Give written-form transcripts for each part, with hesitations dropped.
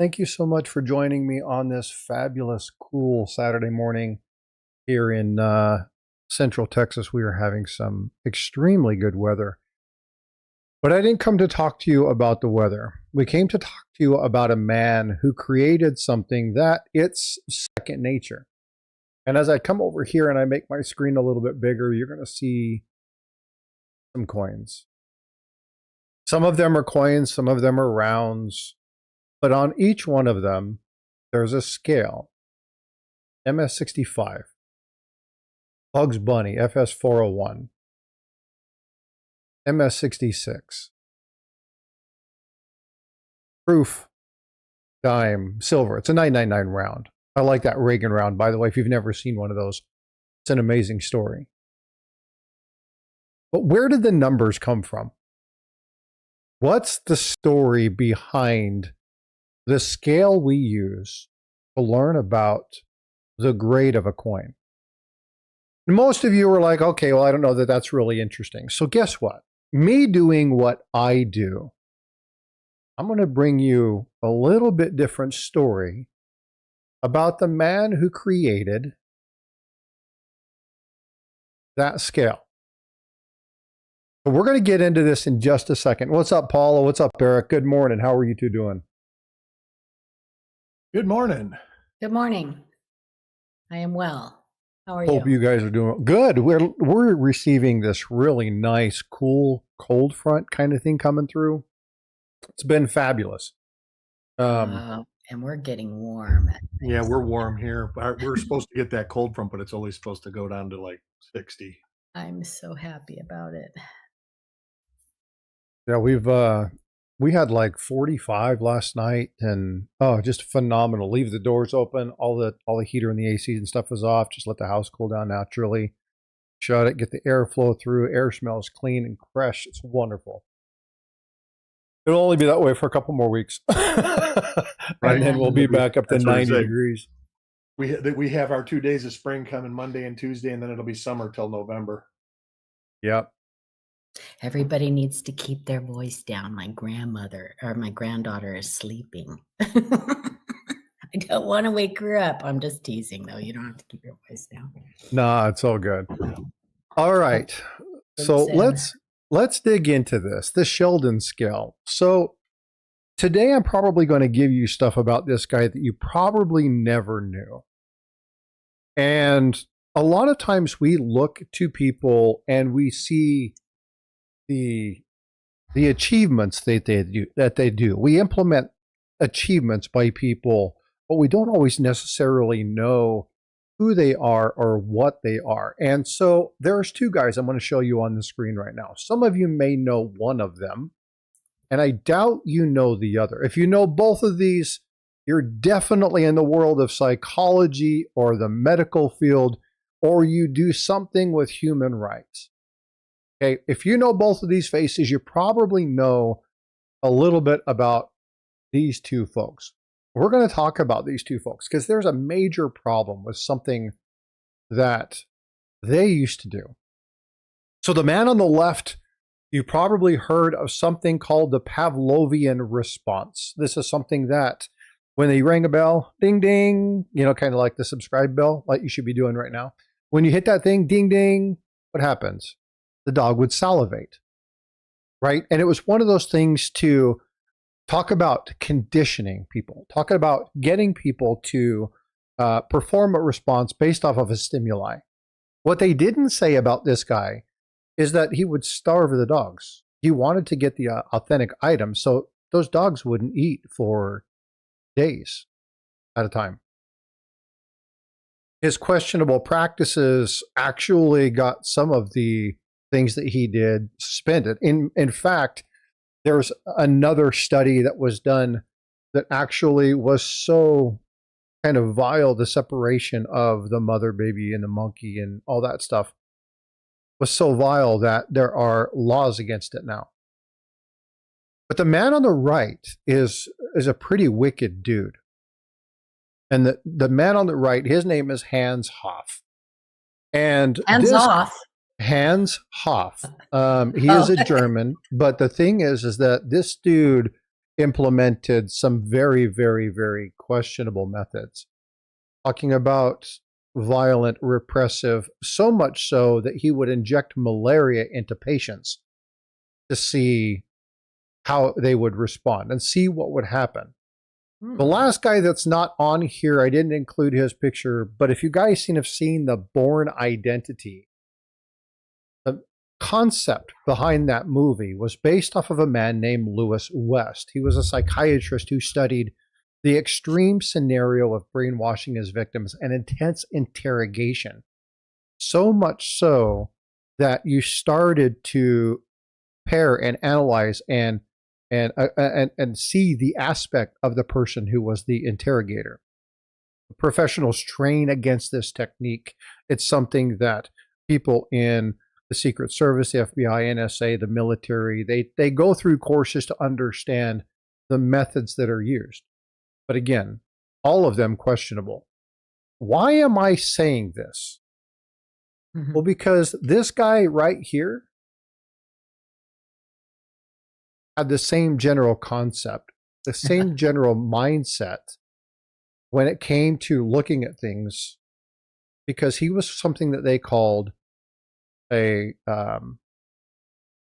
Thank you so much for joining me on this fabulous, cool Saturday morning here in Central Texas. We are having some extremely good weather. But I didn't come to talk to you about the weather. We came to talk to you about a man who created something that it's second nature. And as I come over here and I make my screen a little bit bigger, you're going to see some coins. Some of them are coins, some of them are rounds. But on each one of them, there's a scale. MS65, Bugs Bunny, FS401, MS66, Proof, Dime, Silver. It's a 999 round. I like that Reagan round, by the way. If you've never seen one of those, it's an amazing story. But where did the numbers come from? What's the story behind the scale we use to learn about the grade of a coin? And most of you are like, okay, well, I don't know that that's really interesting. So guess what? Me doing what I do, I'm going to bring you a little bit different story about the man who created that scale. But we're going to get into this in just a second. What's up, Paula? What's up, Eric? Good morning. How are you two doing? Good morning. Good morning. I am well. How are you? Hope you guys are doing good. We're receiving this really nice, cool, cold front kind of thing coming through. It's been fabulous. And we're getting warm. Yeah, we're warm here. We're supposed to get that cold front, but it's only supposed to go down to like 60. I'm so happy about it. Yeah, we had like 45 last night, and just phenomenal. Leave the doors open, all the heater and the AC and stuff is off. Just let the house cool down naturally. Shut it, get the airflow through. Air smells clean and fresh. It's wonderful. It'll only be that way for a couple more weeks, right? And then we'll be back up to 90 degrees. We have our 2 days of spring coming Monday and Tuesday, and then it'll be summer till November. Yep. Everybody needs to keep their voice down. My granddaughter is sleeping. I don't want to wake her up. I'm just teasing, though. You don't have to keep your voice down. Nah, it's all good. All right. So let's dig into this, the Sheldon scale. So today I'm probably going to give you stuff about this guy that you probably never knew. And a lot of times we look to people and we see the achievements that they do. We implement achievements by people, but we don't always necessarily know who they are or what they are. And so there's two guys I'm going to show you on the screen right now. Some of you may know one of them, and I doubt you know the other. If you know both of these, you're definitely in the world of psychology or the medical field, or you do something with human rights. Okay, if you know both of these faces, you probably know a little bit about these two folks. We're going to talk about these two folks because there's a major problem with something that they used to do. So the man on the left, you probably heard of something called the Pavlovian response. This is something that when they rang a bell, ding, ding, kind of like the subscribe bell, like you should be doing right now. When you hit that thing, ding, ding, what happens? The dog would salivate, right? And it was one of those things to talk about conditioning people, talking about getting people to perform a response based off of a stimuli. What they didn't say about this guy is that he would starve the dogs. He wanted to get the authentic item, so those dogs wouldn't eat for days at a time. His questionable practices actually got some of the things that he did suspended. In fact, there's another study that was done that actually was so kind of vile, the separation of the mother baby and the monkey and all that stuff was so vile that there are laws against it now. But the man on the right is a pretty wicked dude. And the man on the right, his name is Hans Hoff. And Hands off. Hans Hoff. He is a German, but the thing is that this dude implemented some very, very, very questionable methods. Talking about violent, repressive, so much so that he would inject malaria into patients to see how they would respond and see what would happen. The last guy that's not on here, I didn't include his picture, but if you guys have seen the Bourne Identity, the concept behind that movie was based off of a man named Lewis West. He was a psychiatrist who studied the extreme scenario of brainwashing his victims and intense interrogation. So much so that you started to pair and analyze and see the aspect of the person who was the interrogator. Professionals train against this technique. It's something that people in the Secret Service, the FBI, NSA, the military, they go through courses to understand the methods that are used. But again, all of them questionable. Why am I saying this? Well, because this guy right here had the same general concept, the same general mindset when it came to looking at things, because he was something that they called the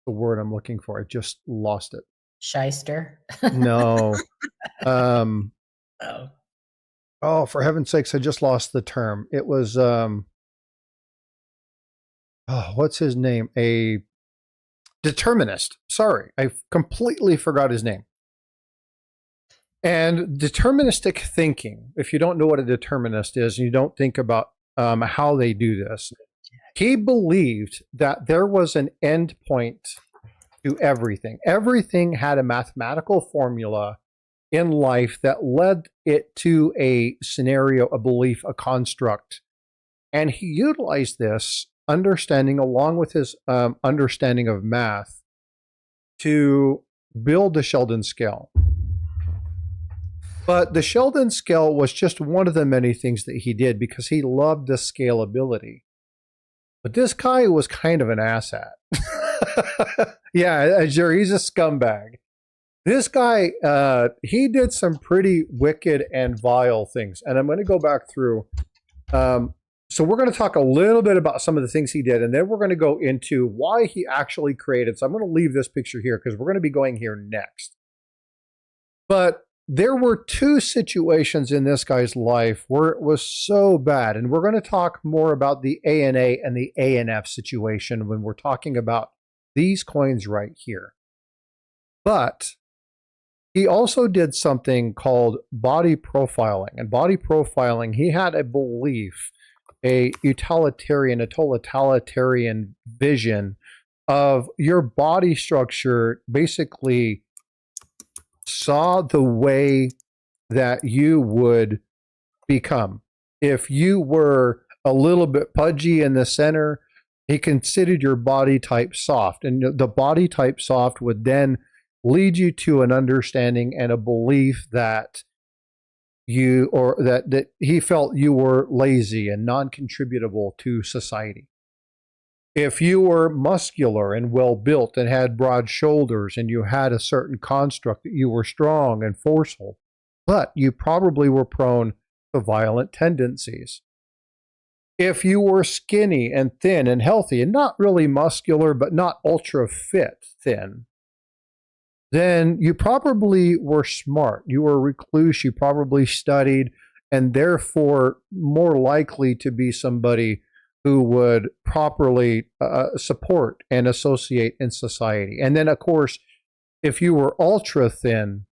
word I'm looking for. I just lost it. Shyster? No. Oh, for heaven's sakes, I just lost the term. It was, what's his name? A determinist. Sorry, I completely forgot his name. And deterministic thinking, if you don't know what a determinist is, and you don't think about how they do this, he believed that there was an end point to everything. Everything had a mathematical formula in life that led it to a scenario, a belief, a construct. And he utilized this understanding along with his understanding of math to build the Sheldon scale. But the Sheldon scale was just one of the many things that he did because he loved the scalability. But this guy was kind of an asshat. Yeah, Jerry, he's a scumbag. This guy, he did some pretty wicked and vile things. And I'm going to go back through. So we're going to talk a little bit about some of the things he did, and then we're going to go into why he actually created. So I'm going to leave this picture here because we're going to be going here next. But there were two situations in this guy's life where it was so bad. And we're going to talk more about the ANA and the ANF situation when we're talking about these coins right here. But he also did something called body profiling. And body profiling, he had a belief, a totalitarian vision of your body structure basically saw the way that you would become. If you were a little bit pudgy in the center, he considered your body type soft. And the body type soft would then lead you to an understanding and a belief that you, or that he felt you were lazy and non-contributable to society. If you were muscular and well-built and had broad shoulders and you had a certain construct that you were strong and forceful, but you probably were prone to violent tendencies. If you were skinny and thin and healthy and not really muscular, but not ultra fit thin, then you probably were smart. You were a recluse. You probably studied and therefore more likely to be somebody who would properly support and associate in society. And then, of course, if you were ultra thin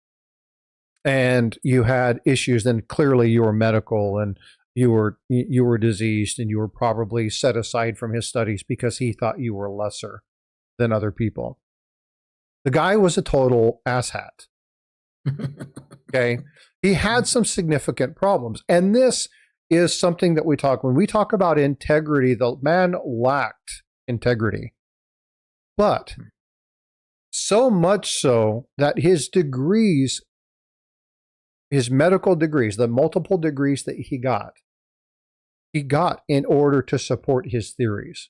and you had issues, then clearly you were medical and you were diseased, and you were probably set aside from his studies because he thought you were lesser than other people. The guy was a total asshat. Okay, he had some significant problems, and this is something that when we talk about integrity, the man lacked integrity. But so much so that his degrees, his medical degrees, the multiple degrees that he got in order to support his theories.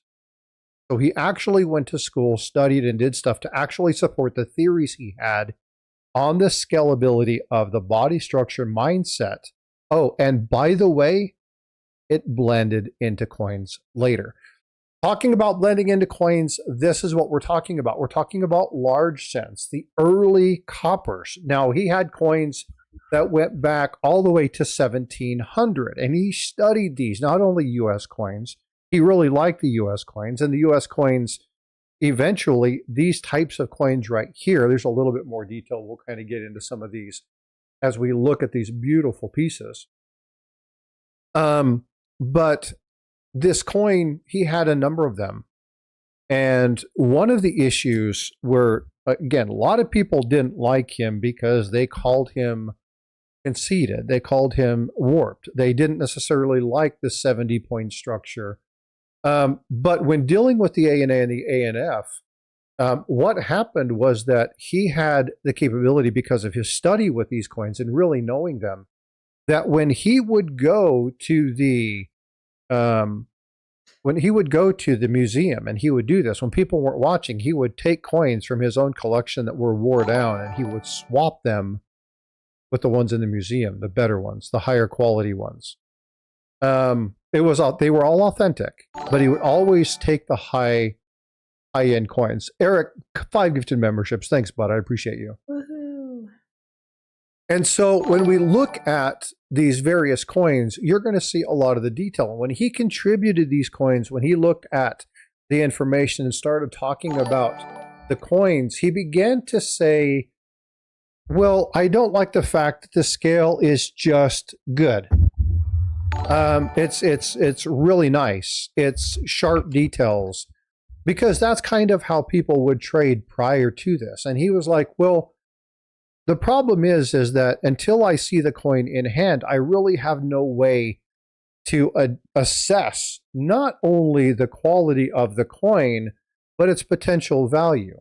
So he actually went to school, studied, and did stuff to actually support the theories he had on the scalability of the body structure mindset. Oh, and by the way, it blended into coins later. Talking about blending into coins, this is what we're talking about. We're talking about large cents, the early coppers. Now, he had coins that went back all the way to 1700, and he studied these, not only U.S. coins. He really liked the U.S. coins, and the U.S. coins, eventually, these types of coins right here, there's a little bit more detail. We'll kind of get into some of these as we look at these beautiful pieces. But this coin, he had a number of them. And one of the issues were, again, a lot of people didn't like him because they called him conceited. They called him warped. They didn't necessarily like the 70-point structure. But when dealing with the ANA and the ANF, what happened was that he had the capability, because of his study with these coins and really knowing them, that when he would go to the museum, and he would do this when people weren't watching, he would take coins from his own collection that were wore down, and he would swap them with the ones in the museum, the better ones, the higher quality ones. They were all authentic, but he would always take the high-end coins. Eric, 5 gifted memberships. Thanks, bud. I appreciate you. Woohoo. And so when we look at these various coins, you're going to see a lot of the detail. When he contributed these coins, when he looked at the information and started talking about the coins, he began to say, well, I don't like the fact that the scale is just good. It's really nice. It's sharp details, because that's kind of how people would trade prior to this. And he was like, well, the problem is that until I see the coin in hand, I really have no way to assess not only the quality of the coin, but its potential value.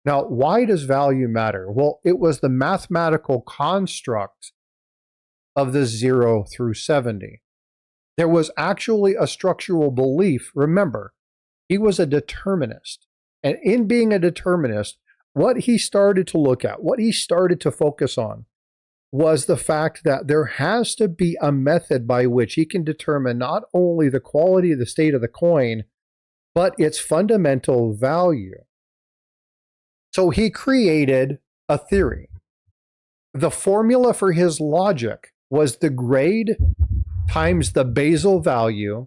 Now, why does value matter? Well, it was the mathematical construct of the 0 through 70. There was actually a structural belief. Remember, he was a determinist. And in being a determinist, what he started to look at, what he started to focus on, was the fact that there has to be a method by which he can determine not only the quality of the state of the coin, but its fundamental value. So he created a theory. The formula for his logic was the grade times the basal value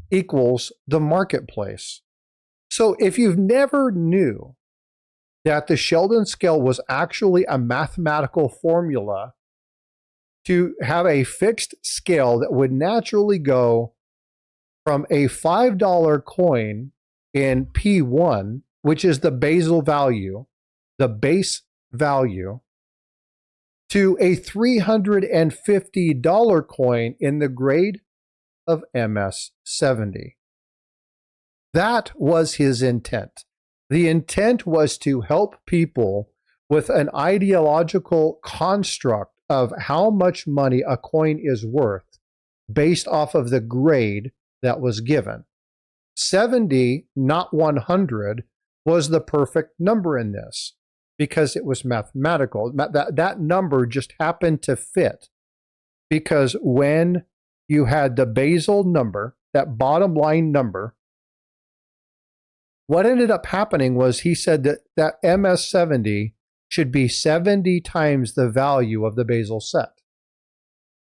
equals the marketplace. So if you've never knew that the Sheldon scale was actually a mathematical formula to have a fixed scale that would naturally go from a $5 coin in P1, which is the basal value, the base value, to a $350 coin in the grade of MS70. That was his intent. The intent was to help people with an ideological construct of how much money a coin is worth based off of the grade that was given. 70, not 100, was the perfect number in this because it was mathematical. That number just happened to fit because when you had the basal number, that bottom line number, what ended up happening was he said that MS70 should be 70 times the value of the basal set.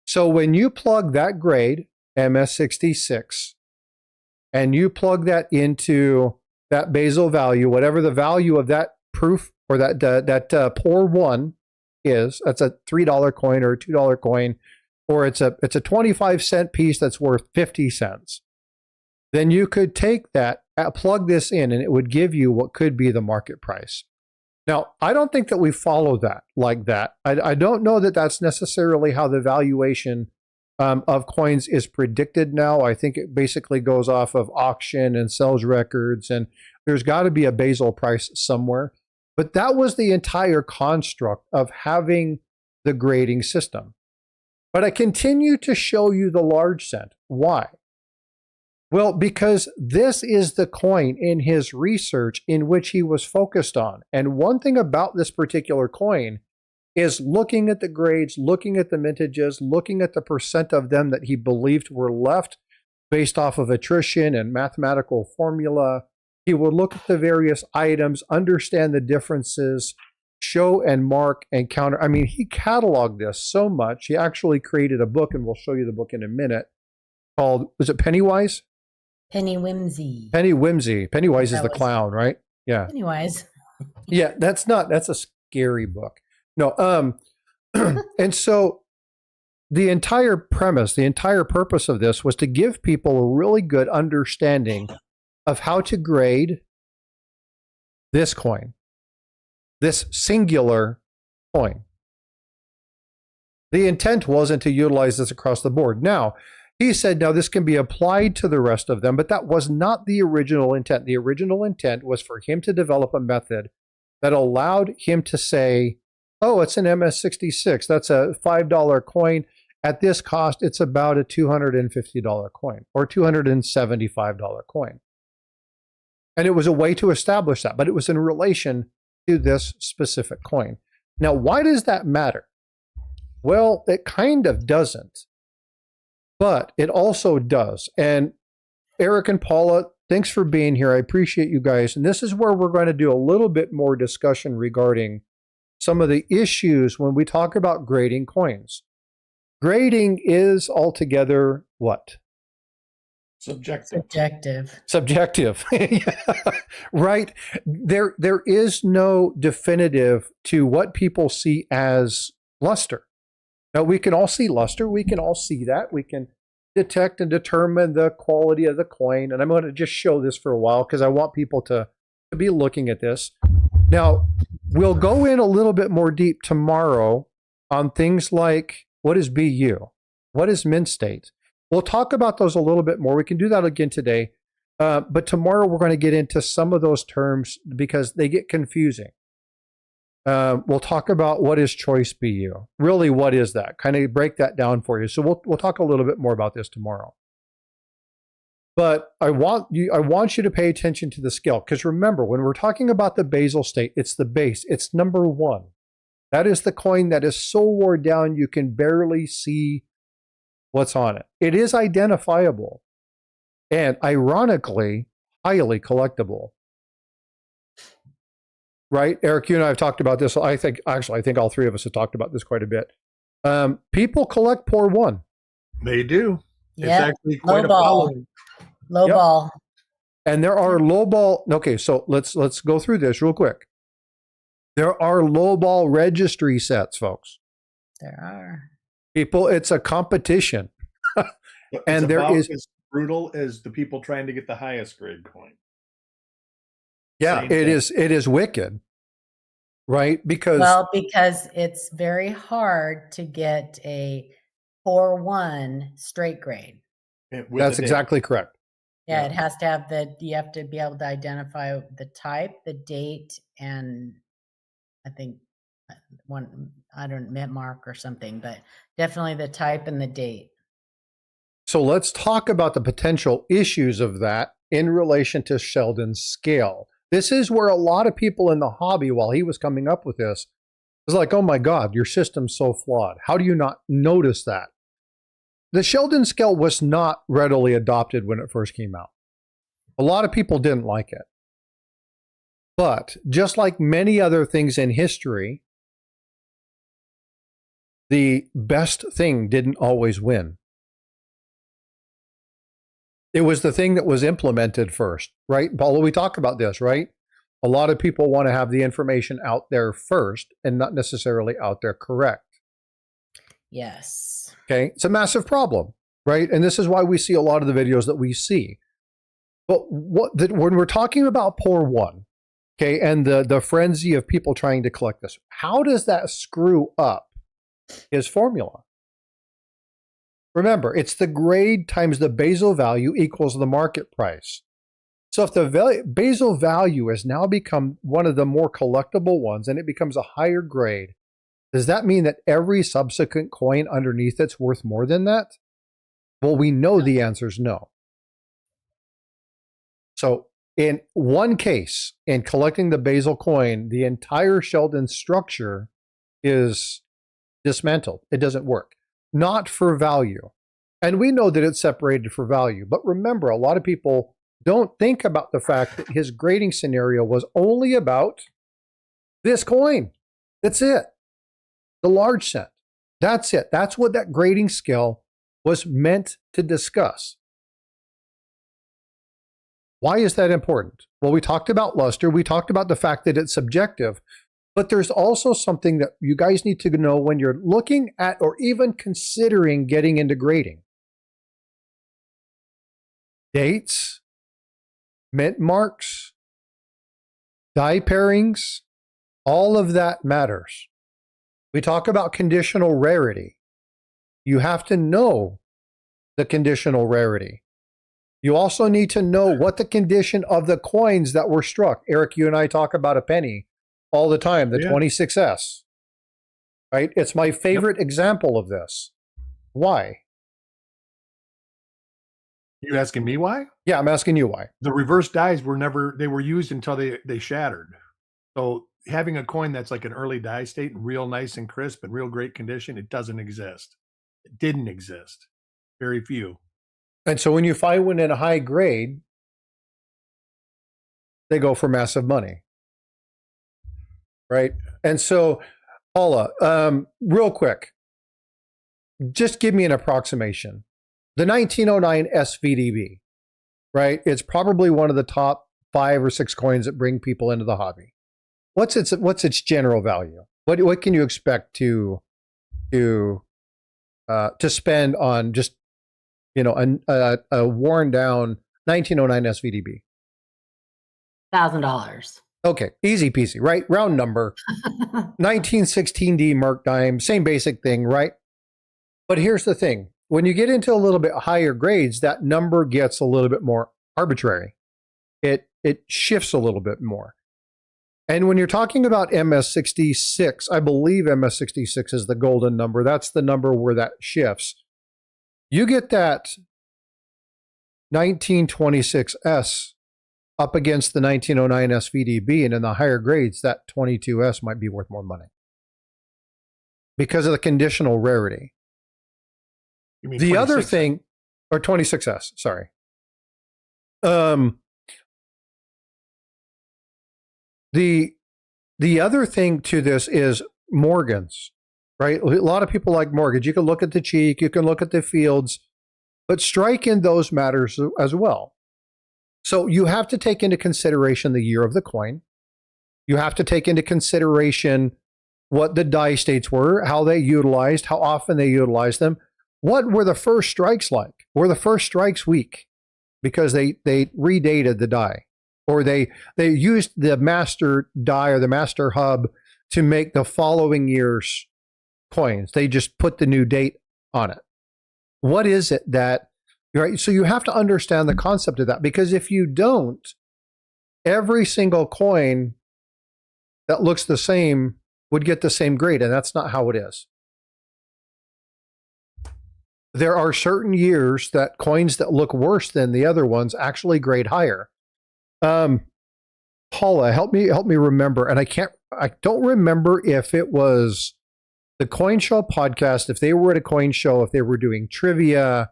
So when you plug that grade, MS66, and you plug that into that basal value, whatever the value of that proof or that poor one is, that's a $3 coin or a $2 coin, or it's a 25-cent piece that's worth 50 cents. Then you could take that, plug this in, and it would give you what could be the market price. Now, I don't think that we follow that like that. I don't know that that's necessarily how the valuation of coins is predicted now. I think it basically goes off of auction and sales records, and there's got to be a basal price somewhere. But that was the entire construct of having the grading system. But I continue to show you the large cent. Why? Well, because this is the coin in his research in which he was focused on. And one thing about this particular coin is looking at the grades, looking at the mintages, looking at the percent of them that he believed were left based off of attrition and mathematical formula. He would look at the various items, understand the differences, show and mark and counter. I mean, he cataloged this so much. He actually created a book, and we'll show you the book in a minute, called, was it Pennywise? Penny Whimsy. Penny Whimsy. Pennywise is the clown, right? Yeah. Pennywise. Yeah, that's a scary book. No, and so the entire premise, the entire purpose of this was to give people a really good understanding of how to grade this coin, this singular coin. The intent wasn't to utilize this across the board. Now, he said, now this can be applied to the rest of them, but that was not the original intent. The original intent was for him to develop a method that allowed him to say, oh, it's an MS-66. That's a $5 coin. At this cost, it's about a $250 coin or $275 coin. And it was a way to establish that, but it was in relation to this specific coin. Now, why does that matter? Well, it kind of doesn't, but it also does. And Eric and Paula, thanks for being here. I appreciate you guys. And this is where we're going to do a little bit more discussion regarding some of the issues when we talk about grading coins. Grading is altogether what? Subjective. Subjective. Right? There is no definitive to what people see as luster. Now, we can all see luster. We can all see that. We can detect and determine the quality of the coin. And I'm going to just show this for a while because I want people to be looking at this. Now, we'll go in a little bit more deep tomorrow on things like, what is BU? What is mint state? We'll talk about those a little bit more. We can do that again today. But tomorrow we're going to get into some of those terms because they get confusing. We'll talk about what is choice BU. Really, what is that? Kind of break that down for you. So we'll talk a little bit more about this tomorrow. But I want you to pay attention to the scale, because remember, when we're talking about the basal state, it's the base. It's number one. That is the coin that is so worn down you can barely see what's on it. It is identifiable and, ironically, highly collectible. Right? Eric, you and I have talked about this. I think all three of us have talked about this quite a bit. People collect Poor One. They do. Yep. It's actually quite a following. Low ball. And there are low ball. Okay, so let's go through this real quick. There are low ball registry sets, folks. There are. People, it's a competition. And there is as brutal as the people trying to get the highest grade coin. Yeah, it is wicked. Right? Because it's very hard to get a 4-1 straight grade. That's exactly correct. Yeah, it has to have you have to be able to identify the type, the date, and I think mint mark or something, but definitely the type and the date. So let's talk about the potential issues of that in relation to Sheldon's scale. This is where a lot of people in the hobby, while he was coming up with this, was like, oh my God, your system's so flawed. How do you not notice that? The Sheldon scale was not readily adopted when it first came out. A lot of people didn't like it. But just like many other things in history, the best thing didn't always win. It was the thing that was implemented first, right? Paula, we talk about this, right? A lot of people want to have the information out there first and not necessarily out there correct. Yes. Okay, it's a massive problem, right? And this is why we see a lot of the videos that we see. But when we're talking about Poor One, okay, and the frenzy of people trying to collect this, how does that screw up his formula? Remember, it's the grade times the basal value equals the market price. So if the basal value has now become one of the more collectible ones and it becomes a higher grade, does that mean that every subsequent coin underneath it's worth more than that? Well, we know the answer is no. So in one case, in collecting the basal coin, the entire Sheldon structure is dismantled. It doesn't work. Not for value. And we know that it's separated for value. But remember, a lot of people don't think about the fact that his grading scenario was only about this coin. That's it. The large cent. That's it. That's what that grading scale was meant to discuss. Why is that important? Well, we talked about luster. We talked about the fact that it's subjective. But there's also something that you guys need to know when you're looking at or even considering getting into grading. Dates, mint marks, die pairings, all of that matters. We talk about conditional rarity. You have to know the conditional rarity. You also need to know what the condition of the coins that were struck. Eric, you and I talk about a penny all the time, the 26S. Right? It's my favorite example of this. Why? You asking me why? Yeah, I'm asking you why. The reverse dies they were used until they shattered. So having a coin that's like an early die state and real nice and crisp and real great condition, it doesn't exist. It didn't exist. Very few. And so when you find one in a high grade, they go for massive money. Right? And so, Paula, real quick, just give me an approximation. The 1909 SVDB, right? It's probably one of the top 5 or 6 coins that bring people into the hobby. What's its general value? What can you expect to spend on just a worn down 1909 SVDB? $1,000. Okay, easy peasy, right? Round number. 1916D Merc dime, same basic thing, right? But here's the thing. When you get into a little bit higher grades, that number gets a little bit more arbitrary. It shifts a little bit more. And when you're talking about MS66, I believe MS66 is the golden number. That's the number where that shifts. You get that 1926S up against the 1909 SVDB, and in the higher grades, that 22S might be worth more money because of the conditional rarity. You mean The 26? other thing, or 26S, sorry. The other thing to this is Morgans, right? A lot of people like mortgage. You can look at the cheek, you can look at the fields, but strike in those matters as well. So you have to take into consideration the year of the coin. You have to take into consideration what the die states were, how they utilized, how often they utilized them. What were the first strikes like? Were the first strikes weak because they redated the die, or they used the master die or the master hub to make the following year's coins? They just put the new date on it. What is it that, right? So you have to understand the concept of that, because if you don't, every single coin that looks the same would get the same grade, and that's not how it is. There are certain years that coins that look worse than the other ones actually grade higher. Paula, help me remember, and I don't remember if it was the Coin Show podcast, if they were at a coin show, if they were doing trivia.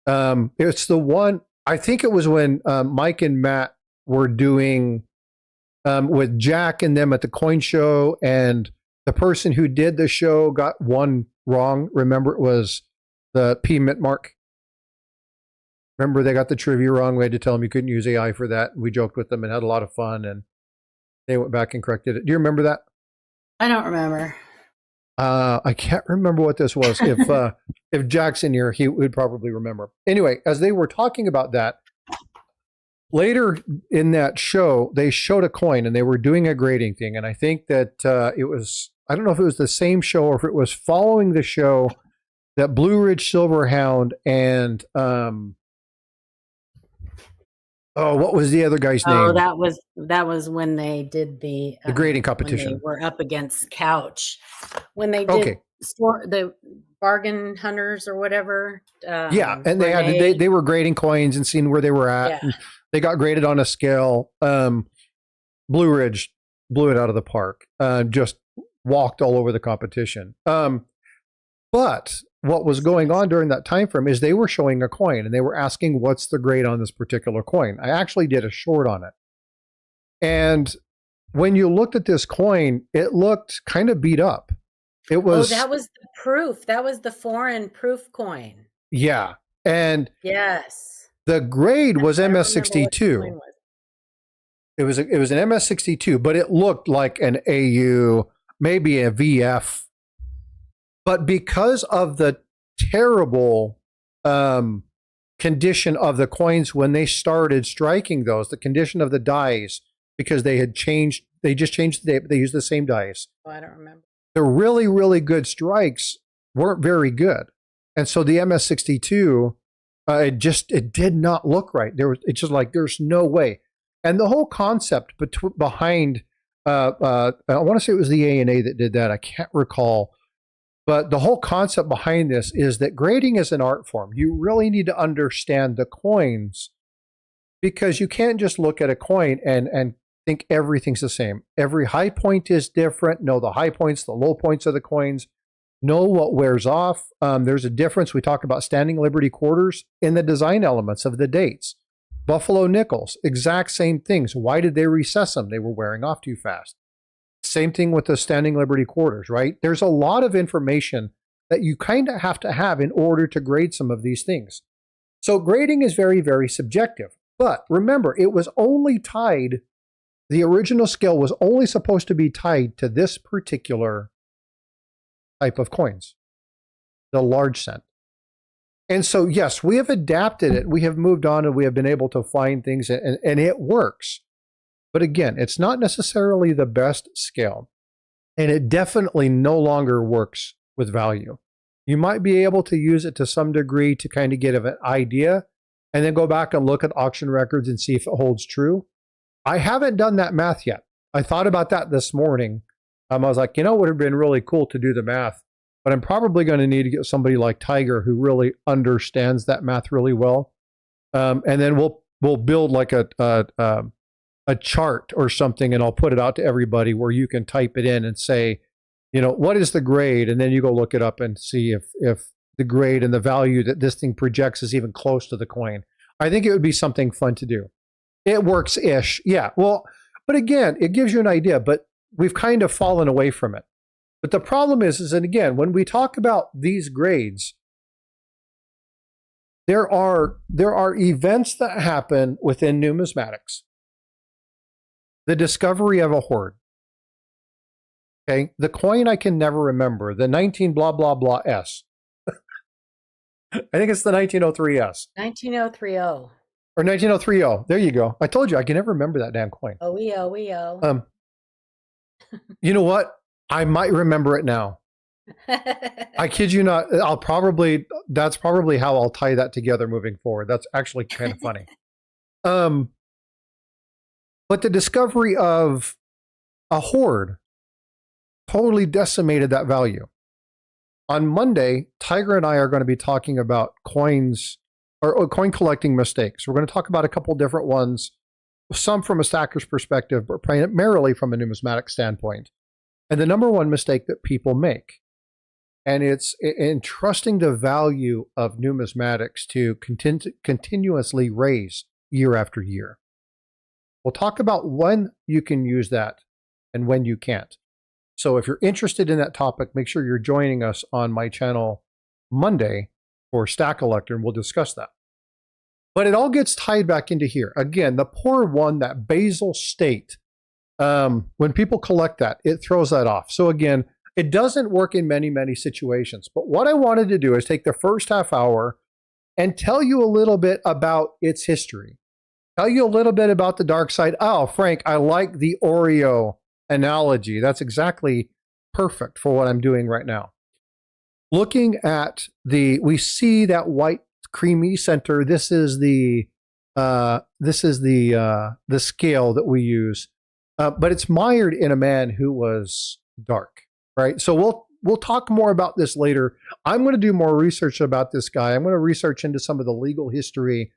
It's the one, I think it was when Mike and Matt were doing with Jack and them at the coin show, and the person who did the show got one wrong. Remember, it was the P mint mark. Remember, they got the trivia wrong. We had to tell them you couldn't use AI for that. We joked with them and had a lot of fun, and they went back and corrected it. Do you remember that? I don't remember. I can't remember what this was. If Jack's in here, he would probably remember. Anyway, as they were talking about that, later in that show, they showed a coin and they were doing a grading thing. And I think that it was, I don't know if it was the same show or if it was following the show, that Blue Ridge Silverhound and what was the other guy's name? Oh, that was when they did the grading competition. When they were up against Couch. When they did the bargain hunters or whatever. Yeah, and they were grading coins and seeing where they were at. Yeah. They got graded on a scale. Blue Ridge blew it out of the park. Just walked all over the competition. But what was going on during that time frame is they were showing a coin and they were asking what's the grade on this particular coin. I actually did a short on it. And when you looked at this coin, it looked kind of beat up. It was that was the proof. That was the foreign proof coin. Yeah. And yes, the grade was MS62. It was an MS62, but it looked like an AU, maybe a VF. But because of the terrible condition of the coins when they started striking those, the condition of the dies, because they just changed the date, but they used the same dice. Oh, I don't remember. The really, really good strikes weren't very good. And so the MS62, it did not look right. It's just like, there's no way. And the whole concept behind, I want to say it was the ANA that did that. I can't recall. But the whole concept behind this is that grading is an art form. You really need to understand the coins, because you can't just look at a coin and think everything's the same. Every high point is different. Know the high points, the low points of the coins. Know what wears off. There's a difference. We talk about standing Liberty quarters in the design elements of the dates. Buffalo nickels, exact same things. Why did they recess them? They were wearing off too fast. Same thing with the standing Liberty quarters, right? There's a lot of information that you kind of have to have in order to grade some of these things. So grading is very, very subjective. But remember, it was only tied, the original scale was only supposed to be tied to this particular type of coins, the large cent. And so, yes, we have adapted it. We have moved on and we have been able to find things and it works. But again, it's not necessarily the best scale. And it definitely no longer works with value. You might be able to use it to some degree to kind of get an idea and then go back and look at auction records and see if it holds true. I haven't done that math yet. I thought about that this morning. I was like, it would have been really cool to do the math, but I'm probably going to need to get somebody like Tiger who really understands that math really well. And then we'll build like a chart or something, and I'll put it out to everybody where you can type it in and say, what is the grade? And then you go look it up and see if the grade and the value that this thing projects is even close to the coin. I think it would be something fun to do. It works-ish. Yeah. Well, but again, it gives you an idea, but we've kind of fallen away from it. But the problem is, and again, when we talk about these grades, there are events that happen within numismatics. The discovery of a hoard. Okay, the coin I can never remember, the 19 blah blah blah S. I think it's the 1903S. 19030. Or 19030. There you go. I told you I can never remember that damn coin. OEO. You know what? I might remember it now. I kid you not. That's probably how I'll tie that together moving forward. That's actually kind of funny. But the discovery of a hoard totally decimated that value. On Monday, Tiger and I are going to be talking about coins or coin collecting mistakes. We're going to talk about a couple different ones, some from a stacker's perspective, but primarily from a numismatic standpoint. And the number one mistake that people make, and it's entrusting the value of numismatics to continuously raise year after year. We'll talk about when you can use that and when you can't. So if you're interested in that topic, make sure you're joining us on my channel Monday for Stack Collector, and we'll discuss that. But it all gets tied back into here. Again, the poor one, that basal state, when people collect that, it throws that off. So again, it doesn't work in many, many situations. But what I wanted to do is take the first half hour and tell you a little bit about its history. Tell you a little bit about the dark side. Oh, Frank, I like the Oreo analogy. That's exactly perfect for what I'm doing right now. Looking at we see that white creamy center. This is the scale that we use, but it's mired in a man who was dark, right? So we'll talk more about this later. I'm going to do more research about this guy. I'm going to research into some of the legal history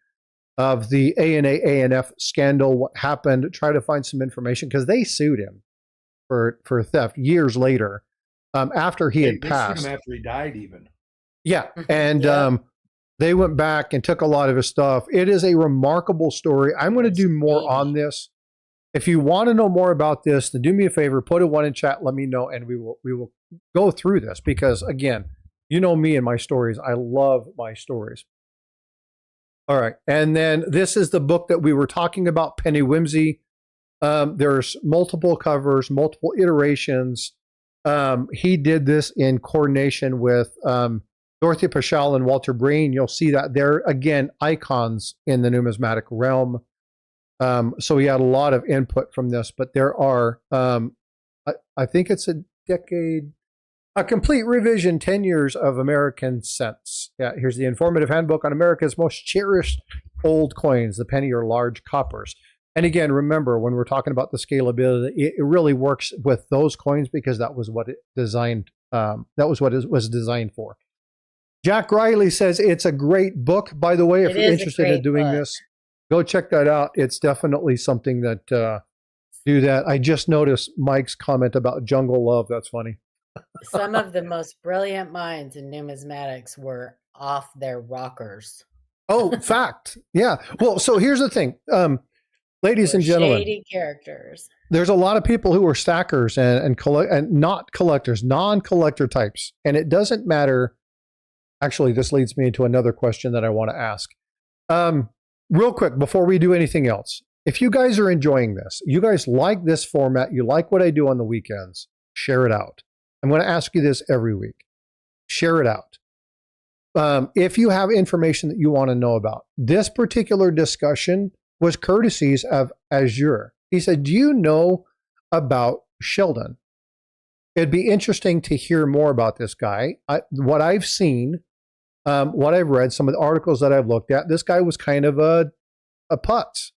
of the ANA ANF scandal, what happened, try to find some information because they sued him. for theft years later, after he had They sued passed. him after he died, even. Yeah, and they went back and took a lot of his stuff. It is a remarkable story. I'm going to do more on this. If you want to know more about this, then do me a favor, put a 1 in chat, let me know, and we will go through this, because again, you know me and my stories. I love my stories. All right, and then this is the book that we were talking about, Penny Whimsy. There's multiple covers, multiple iterations. He did this in coordination with Dorothy Paschal and Walter Breen. You'll see that they're, again, icons in the numismatic realm. So he had a lot of input from this, but there are, I think it's a decade, a complete revision, 10 years of American cents. Yeah, here's the informative handbook on America's most cherished old coins, the penny or large coppers. And again, remember, when we're talking about the scalability, it really works with those coins because that was what it designed. That was what it was designed for. Jack Riley says it's a great book. By the way, if you're interested in doing this, go check that out. It's definitely something that do that. I just noticed Mike's comment about Jungle Love. That's funny. Some of the most brilliant minds in numismatics were off their rockers. Oh, fact. Yeah. Well, so here's the thing. Ladies and gentlemen, shady characters. There's a lot of people who are stackers and not collectors, non-collector types. And it doesn't matter. Actually, this leads me into another question that I want to ask. Real quick, before we do anything else, if you guys are enjoying this, you guys like this format, you like what I do on the weekends, share it out. I'm going to ask you this every week. Share it out. If you have information that you want to know about, this particular discussion was courtesies of Azure. He said, do you know about Sheldon? It'd be interesting to hear more about this guy. What I've seen, what I've read, some of the articles that I've looked at, this guy was kind of a putz.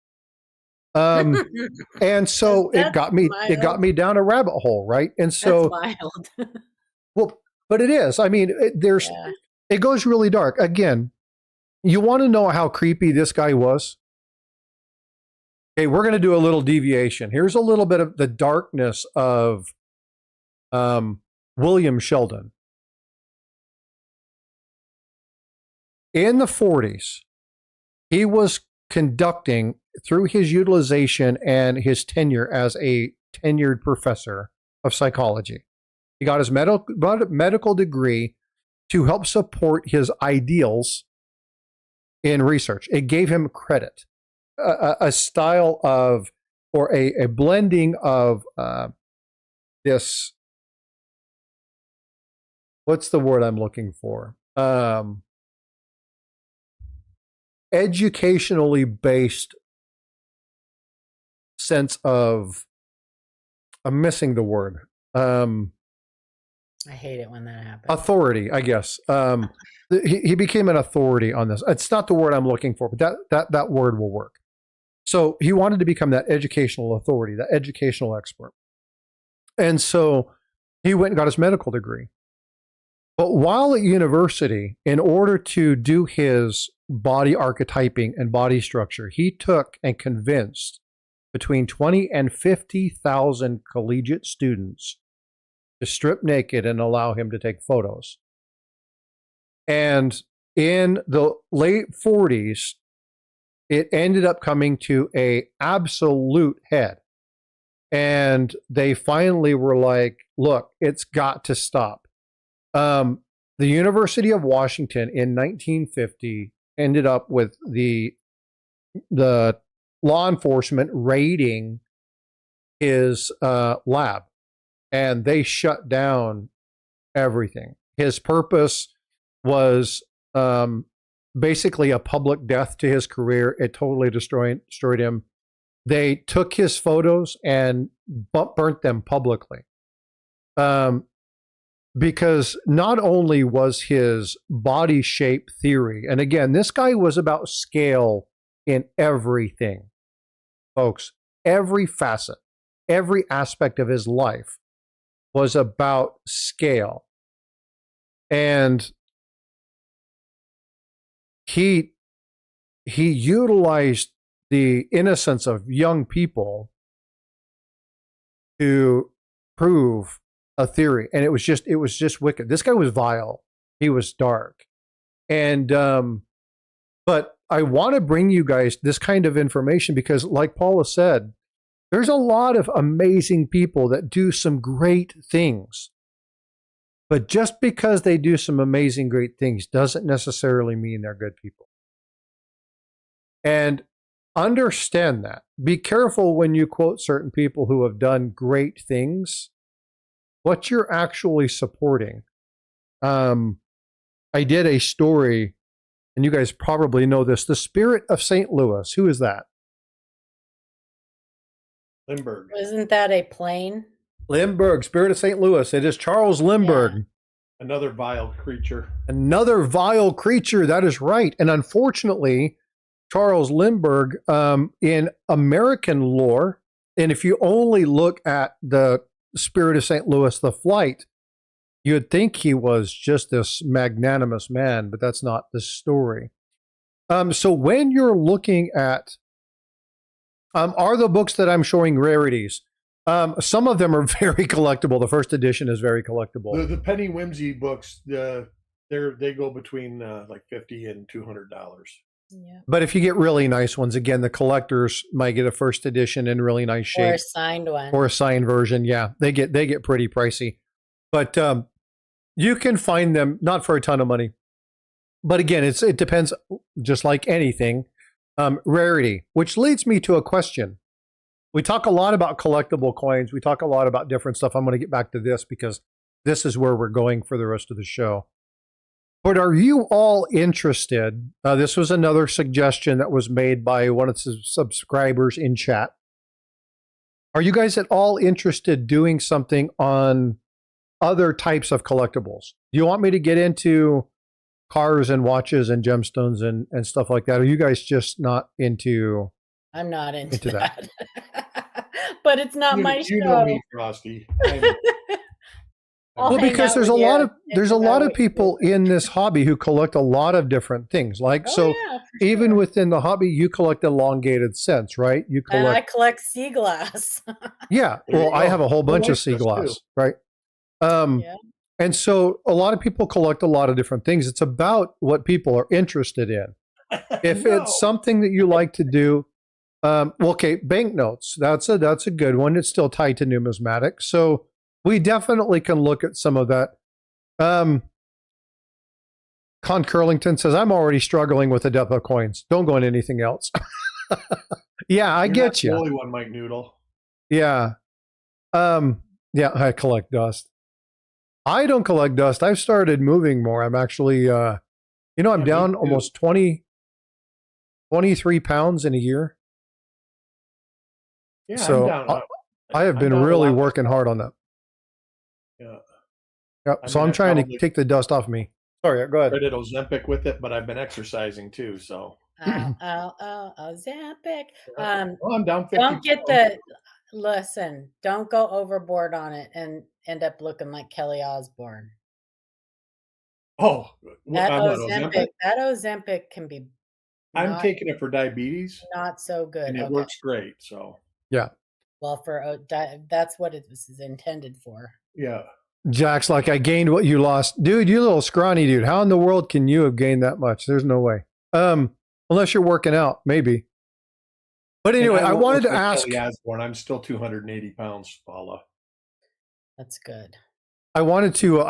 And so it got me down a rabbit hole, right? And so, wild. well, but it is. I mean, it goes really dark. Again, you want to know how creepy this guy was? Okay, we're going to do a little deviation. Here's a little bit of the darkness of William Sheldon. In the 40s, he was conducting, through his utilization and his tenure as a tenured professor of psychology, he got his medical degree to help support his ideals in research. It gave him credit, a style of, or a blending of this, what's the word I'm looking for? Educationally based sense of, I'm missing the word. I hate it when that happens. Authority, I guess. He became an authority on this. It's not the word I'm looking for, but that word will work. So he wanted to become that educational authority, that educational expert. And so he went and got his medical degree. But while at university, in order to do his body archetyping and body structure, he took and convinced between 20 and 50,000 collegiate students to strip naked and allow him to take photos. And in the late 40s, it ended up coming to an absolute head. And they finally were like, look, it's got to stop. The University of Washington in 1950 ended up with the law enforcement raiding his lab, and they shut down everything. His purpose was basically a public death to his career. It totally destroyed him. They took his photos and burnt them publicly. Because not only was his body shape theory, and again, this guy was about scale in everything, folks, every facet, every aspect of his life was about scale. And he utilized the innocence of young people to prove a theory, and it was just wicked. This guy was vile. He was dark, and but I want to bring you guys this kind of information because, like Paula said, there's a lot of amazing people that do some great things. But just because they do some amazing, great things doesn't necessarily mean they're good people. And understand that. Be careful when you quote certain people who have done great things, what you're actually supporting. I did a story, and you guys probably know this, The Spirit of St. Louis. Who is that? Lindbergh. Isn't that a plane? Lindbergh, Spirit of St. Louis. It is Charles Lindbergh. Yeah. Another vile creature. Another vile creature. That is right. And unfortunately, Charles Lindbergh, in American lore, and if you only look at the Spirit of St. Louis, the flight, you'd think he was just this magnanimous man, but that's not the story. So when you're looking at, are the books that I'm showing rarities? Some of them are very collectible. The first edition is very collectible. The Penny Whimsy books, they go between like $50 and $200. Yeah. But if you get really nice ones, again, the collectors might get a first edition in really nice shape, Or a signed one. or a signed version. Yeah, they get pretty pricey, but you can find them not for a ton of money. But again, it depends, just like anything, rarity. Which leads me to a question. We talk a lot about collectible coins. We talk a lot about different stuff. I'm going to get back to this because this is where we're going for the rest of the show. But are you all interested? This was another suggestion that was made by one of the subscribers in chat. Are you guys at all interested doing something on other types of collectibles? Do you want me to get into cars and watches and gemstones and stuff like that? Are you guys just not into? I'm not into that. But it's not my show. You know me, Frosty. I'll Well, hang because out there's a with lot you of there's a and lot of evaluate people you. in this hobby who collect a lot of different things. Like Oh, so, yeah, for even sure. within the hobby, you collect elongated cents, right? You And I collect. collect sea glass. Yeah. There you Well, I go. have a whole bunch My of sea wife does glass, too. right? Yeah. And so a lot of people collect a lot of different things. It's about what people are interested in. If No. it's something that you like to do, well, okay, banknotes. That's a good one. It's still tied to numismatics, so we definitely can look at some of that. Con Curlington says, "I'm already struggling with the depth of coins. Don't go into anything else." Yeah, I You're get not the you. only one, Mike Noodle. Yeah. Yeah, I collect dust. I don't collect dust. I've started moving more. I'm actually, I'm Yeah, me down too. almost 23 pounds in a year. Yeah, So I'm down. I have I'm been down a really lot working myself. hard on that. Yeah. Yep. I So mean, I'm I trying to probably take the dust off me. Sorry, go ahead. Credit Ozempic with it, but I've been exercising too. So Zampic. well, I'm down 50 Don't get pounds. listen, don't go overboard on it and end up looking like Kelly Osbourne. Oh, That I'm on Ozempic can be I'm not, taking it for diabetes, not so good. and it Okay. works great. So Yeah. Well, that's what it was intended for. yeah, Jack's like, I gained what you lost. Dude, you little scrawny dude. How in the world can you have gained that much? There's no way. Unless you're working out, maybe. But anyway, I wanted to ask. Kelly Osbourne, I'm still 280 pounds, Paula. That's good. I wanted to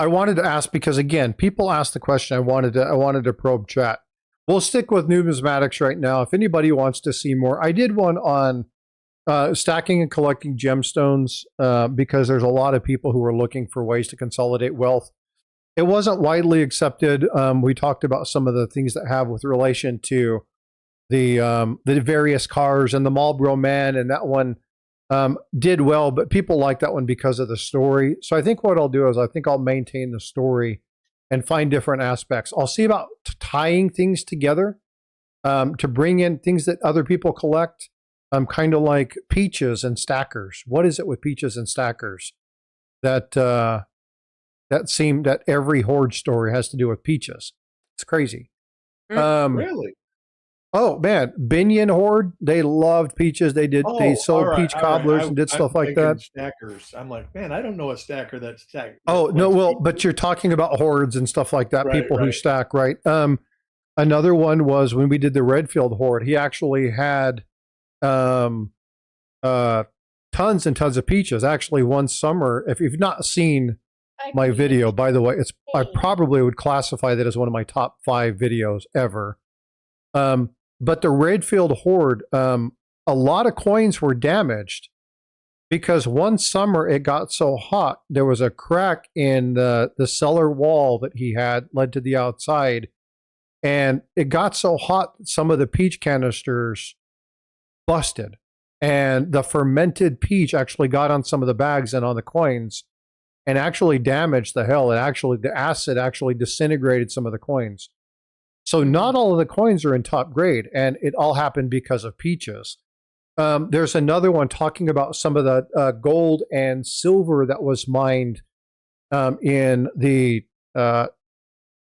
ask because again, people asked the question. I wanted to probe chat. We'll stick with numismatics right now. If anybody wants to see more, I did one on stacking and collecting gemstones because there's a lot of people who are looking for ways to consolidate wealth. It wasn't widely accepted. We talked about some of the things that have with relation to the various cars and the Marlboro Man, and that one did well, but people like that one because of the story. So I think what I'll do is I think I'll maintain the story and find different aspects. I'll see about tying things together to bring in things that other people collect. Kind of like peaches and stackers. What is it with peaches and stackers that that every hoard story has to do with peaches? It's crazy. Really? Oh man, Binion Horde, they loved peaches. They sold peach cobblers and did stuff like that. Stackers. I'm like, man, I don't know a stacker that stack. Oh no, well, but you're talking about hordes and stuff like that. People who stack, right? Another one was when we did the Redfield Horde. He actually had tons and tons of peaches. Actually, one summer, if you've not seen my video, by the way, I probably would classify that as one of my top 5 videos ever. But the Redfield Horde, a lot of coins were damaged because one summer it got so hot, there was a crack in the cellar wall that he had led to the outside. And it got so hot, some of the peach canisters busted. And the fermented peach actually got on some of the bags and on the coins and actually damaged the hell. The acid actually disintegrated some of the coins. So not all of the coins are in top grade, and it all happened because of peaches. There's another one talking about some of the gold and silver that was mined in the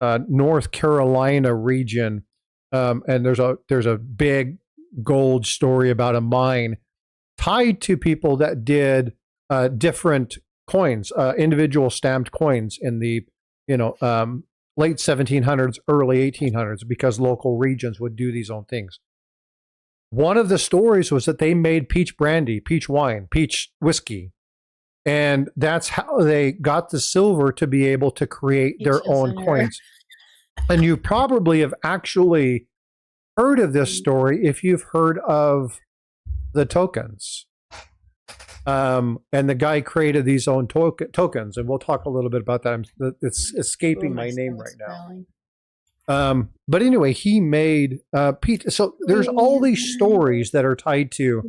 North Carolina region, and there's a big gold story about a mine tied to people that did different coins, individual stamped coins in the late 1700s, early 1800s, because local regions would do these own things. One of the stories was that they made peach brandy, peach wine, peach whiskey, and that's how they got the silver to be able to create their own coins. And you probably have actually heard of this story if you've heard of the tokens. And the guy created these own tokens, and we'll talk a little bit about that. It's escaping my name right now. But anyway, he made peach. So there's all these stories that are tied to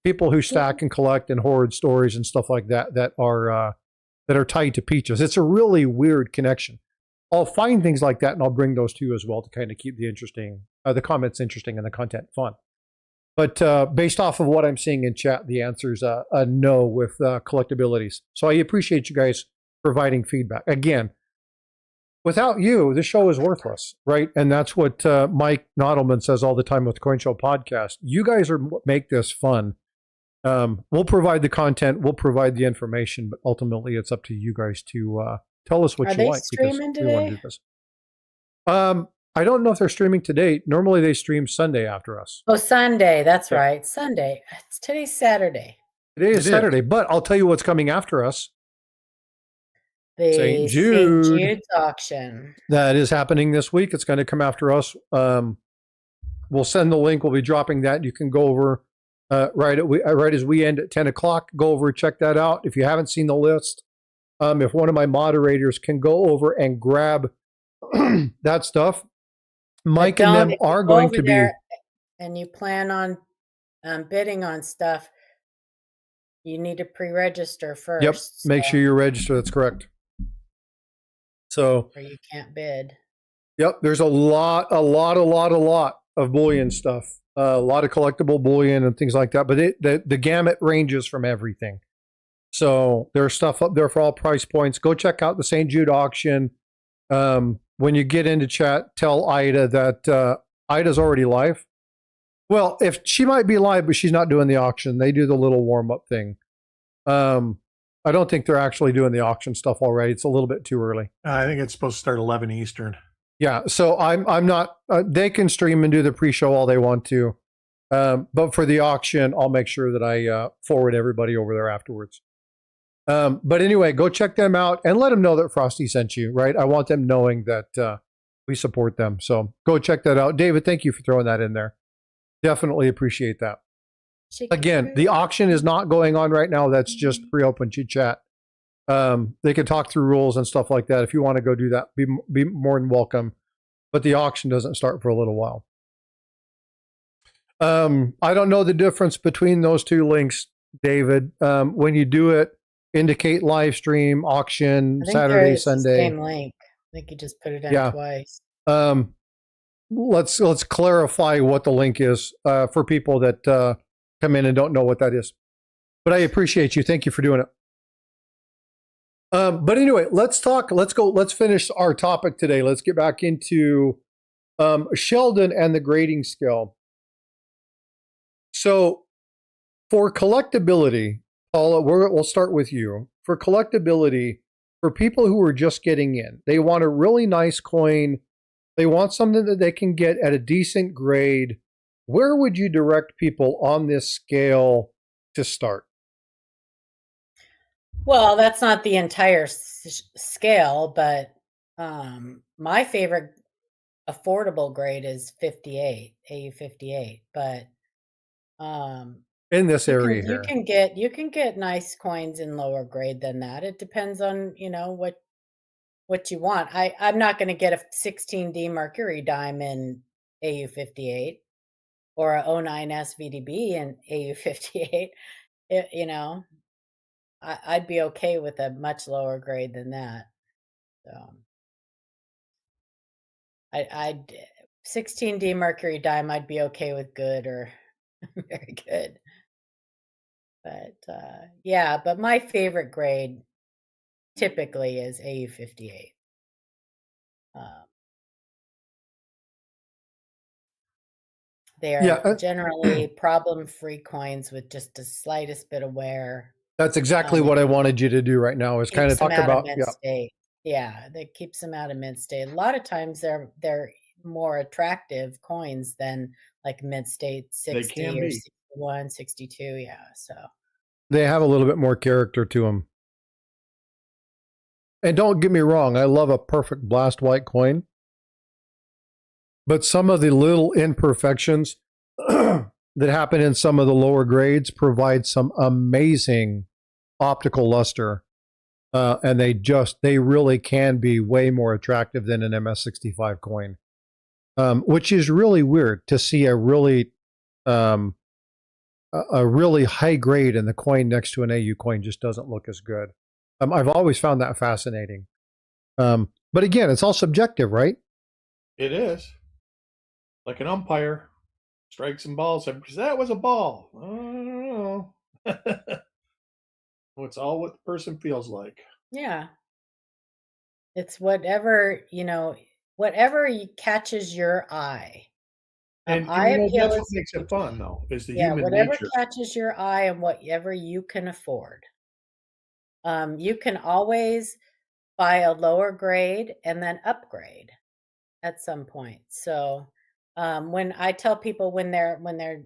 people who stack and collect and hoard stories and stuff like that that are tied to peaches. It's a really weird connection. I'll find things like that, and I'll bring those to you as well to kind of keep the comments interesting and the content fun. But based off of what I'm seeing in chat, the answer is a no with collectibilities. So I appreciate you guys providing feedback. Again, without you, the show is worthless, right? And that's what Mike Nodelman says all the time with Coin Show Podcast. You guys are what make this fun. We'll provide the content, we'll provide the information, but ultimately it's up to you guys to tell us what you like. Streaming today? We want to do this. I don't know if they're streaming today. Normally they stream Sunday after us. Oh, Sunday. That's right. Sunday. Today's Saturday. Today is Saturday, but I'll tell you what's coming after us. The St. Jude's auction. That is happening this week. It's going to come after us. We'll send the link. We'll be dropping that. You can go over right as we end at 10 o'clock. Go over, check that out. If you haven't seen the list, if one of my moderators can go over and grab that stuff, Mike and them are going to be. And you plan on bidding on stuff, you need to pre-register first. Yep, make sure you register. That's correct. So. Or you can't bid. Yep, there's a lot of bullion stuff. A lot of collectible bullion and things like that. But the gamut ranges from everything. So there's stuff up there for all price points. Go check out the St. Jude auction. When you get into chat, tell Ida that Ida's already live. Well, if she might be live, but she's not doing the auction. They do the little warm-up thing. I don't think they're actually doing the auction stuff already. It's a little bit too early. I think it's supposed to start 11 Eastern. Yeah, so I'm not. They can stream and do the pre-show all they want to, but for the auction, I'll make sure that I forward everybody over there afterwards. But anyway, go check them out and let them know that Frosty sent you. Right, I want them knowing that we support them. So go check that out, David. Thank you for throwing that in there. Definitely appreciate that. Again, the auction is not going on right now. That's just pre-open chit chat. They can talk through rules and stuff like that. If you want to go do that, be more than welcome. But the auction doesn't start for a little while. I don't know the difference between those two links, David. When you do it, indicate live stream, auction, Saturday, Sunday. Same link. I think you just put it down twice. Let's clarify what the link is for people that come in and don't know what that is. But I appreciate you. Thank you for doing it. But anyway, let's finish our topic today. Let's get back into Sheldon and the grading scale. So for collectability, Paula, we'll start with you. For collectability, for people who are just getting in, they want a really nice coin. They want something that they can get at a decent grade. Where would you direct people on this scale to start? Well, that's not the entire scale, but my favorite affordable grade is 58, AU 58. But in this area you here, you can get nice coins in lower grade than that. It depends on what you want. I'm not going to get a 16D Mercury dime in AU 58 or a 09S VDB in AU 58. I'd be okay with a much lower grade than that. So I'd 16D Mercury dime, I'd be okay with good or very good. But yeah, but my favorite grade typically is AU 58. They are generally problem-free coins with just the slightest bit of wear. That's exactly what I wanted you to do right now, is kind of talk about state. Yeah, that keeps them out of mint state. A lot of times they're more attractive coins than like mint state 60 or 61, 62. Yeah, so they have a little bit more character to them. And don't get me wrong, I love a perfect blast white coin. But some of the little imperfections that happen in some of the lower grades provide some amazing optical luster. And they really can be way more attractive than an MS65 coin. Which is really weird to see a really high grade and the coin next to an AU coin just doesn't look as good. I've always found that fascinating. But again, it's all subjective, right? It is. Like an umpire strikes some balls. That was a ball. I don't know. It's all what the person feels like. Yeah. It's whatever catches your eye. And that's what makes it fun, though, is the human whatever nature. Catches your eye and whatever you can afford. You can always buy a lower grade and then upgrade at some point. So when I tell people when they're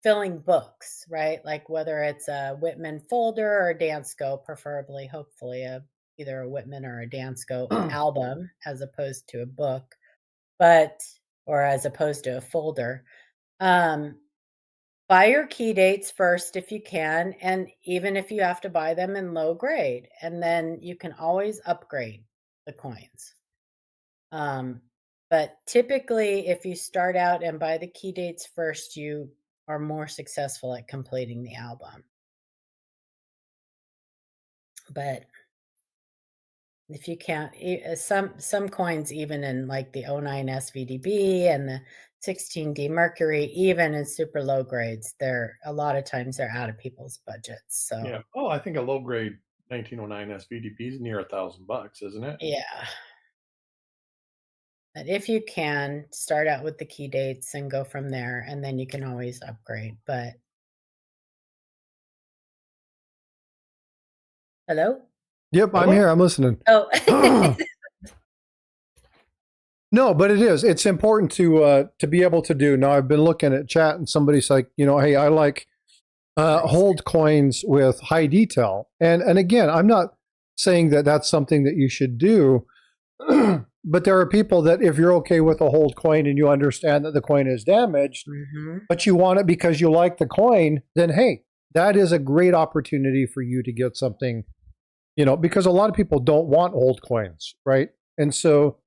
filling books, right? Like whether it's a Whitman folder or a Dansko, preferably, hopefully either a Whitman or a Dansko album as opposed to a book, or as opposed to a folder. Buy your key dates first if you can, and even if you have to buy them in low grade, and then you can always upgrade the coins. But typically, if you start out and buy the key dates first, you are more successful at completing the album. But if you can't, some coins, even in like the 09S VDB and the 16D Mercury, even in super low grades, a lot of times they're out of people's budgets. So yeah. Oh, I think a low grade 1909 SVDP is near $1,000, isn't it? Yeah. But if you can, start out with the key dates and go from there, and then you can always upgrade. But hello? Yep, I'm here. I'm listening. Oh. No, but it is. It's important to be able to do. Now, I've been looking at chat, and somebody's like, hey, I like hold coins with high detail. And again, I'm not saying that that's something that you should do, but there are people that if you're okay with a hold coin and you understand that the coin is damaged, but you want it because you like the coin, then hey, that is a great opportunity for you to get something, because a lot of people don't want hold coins, right? And so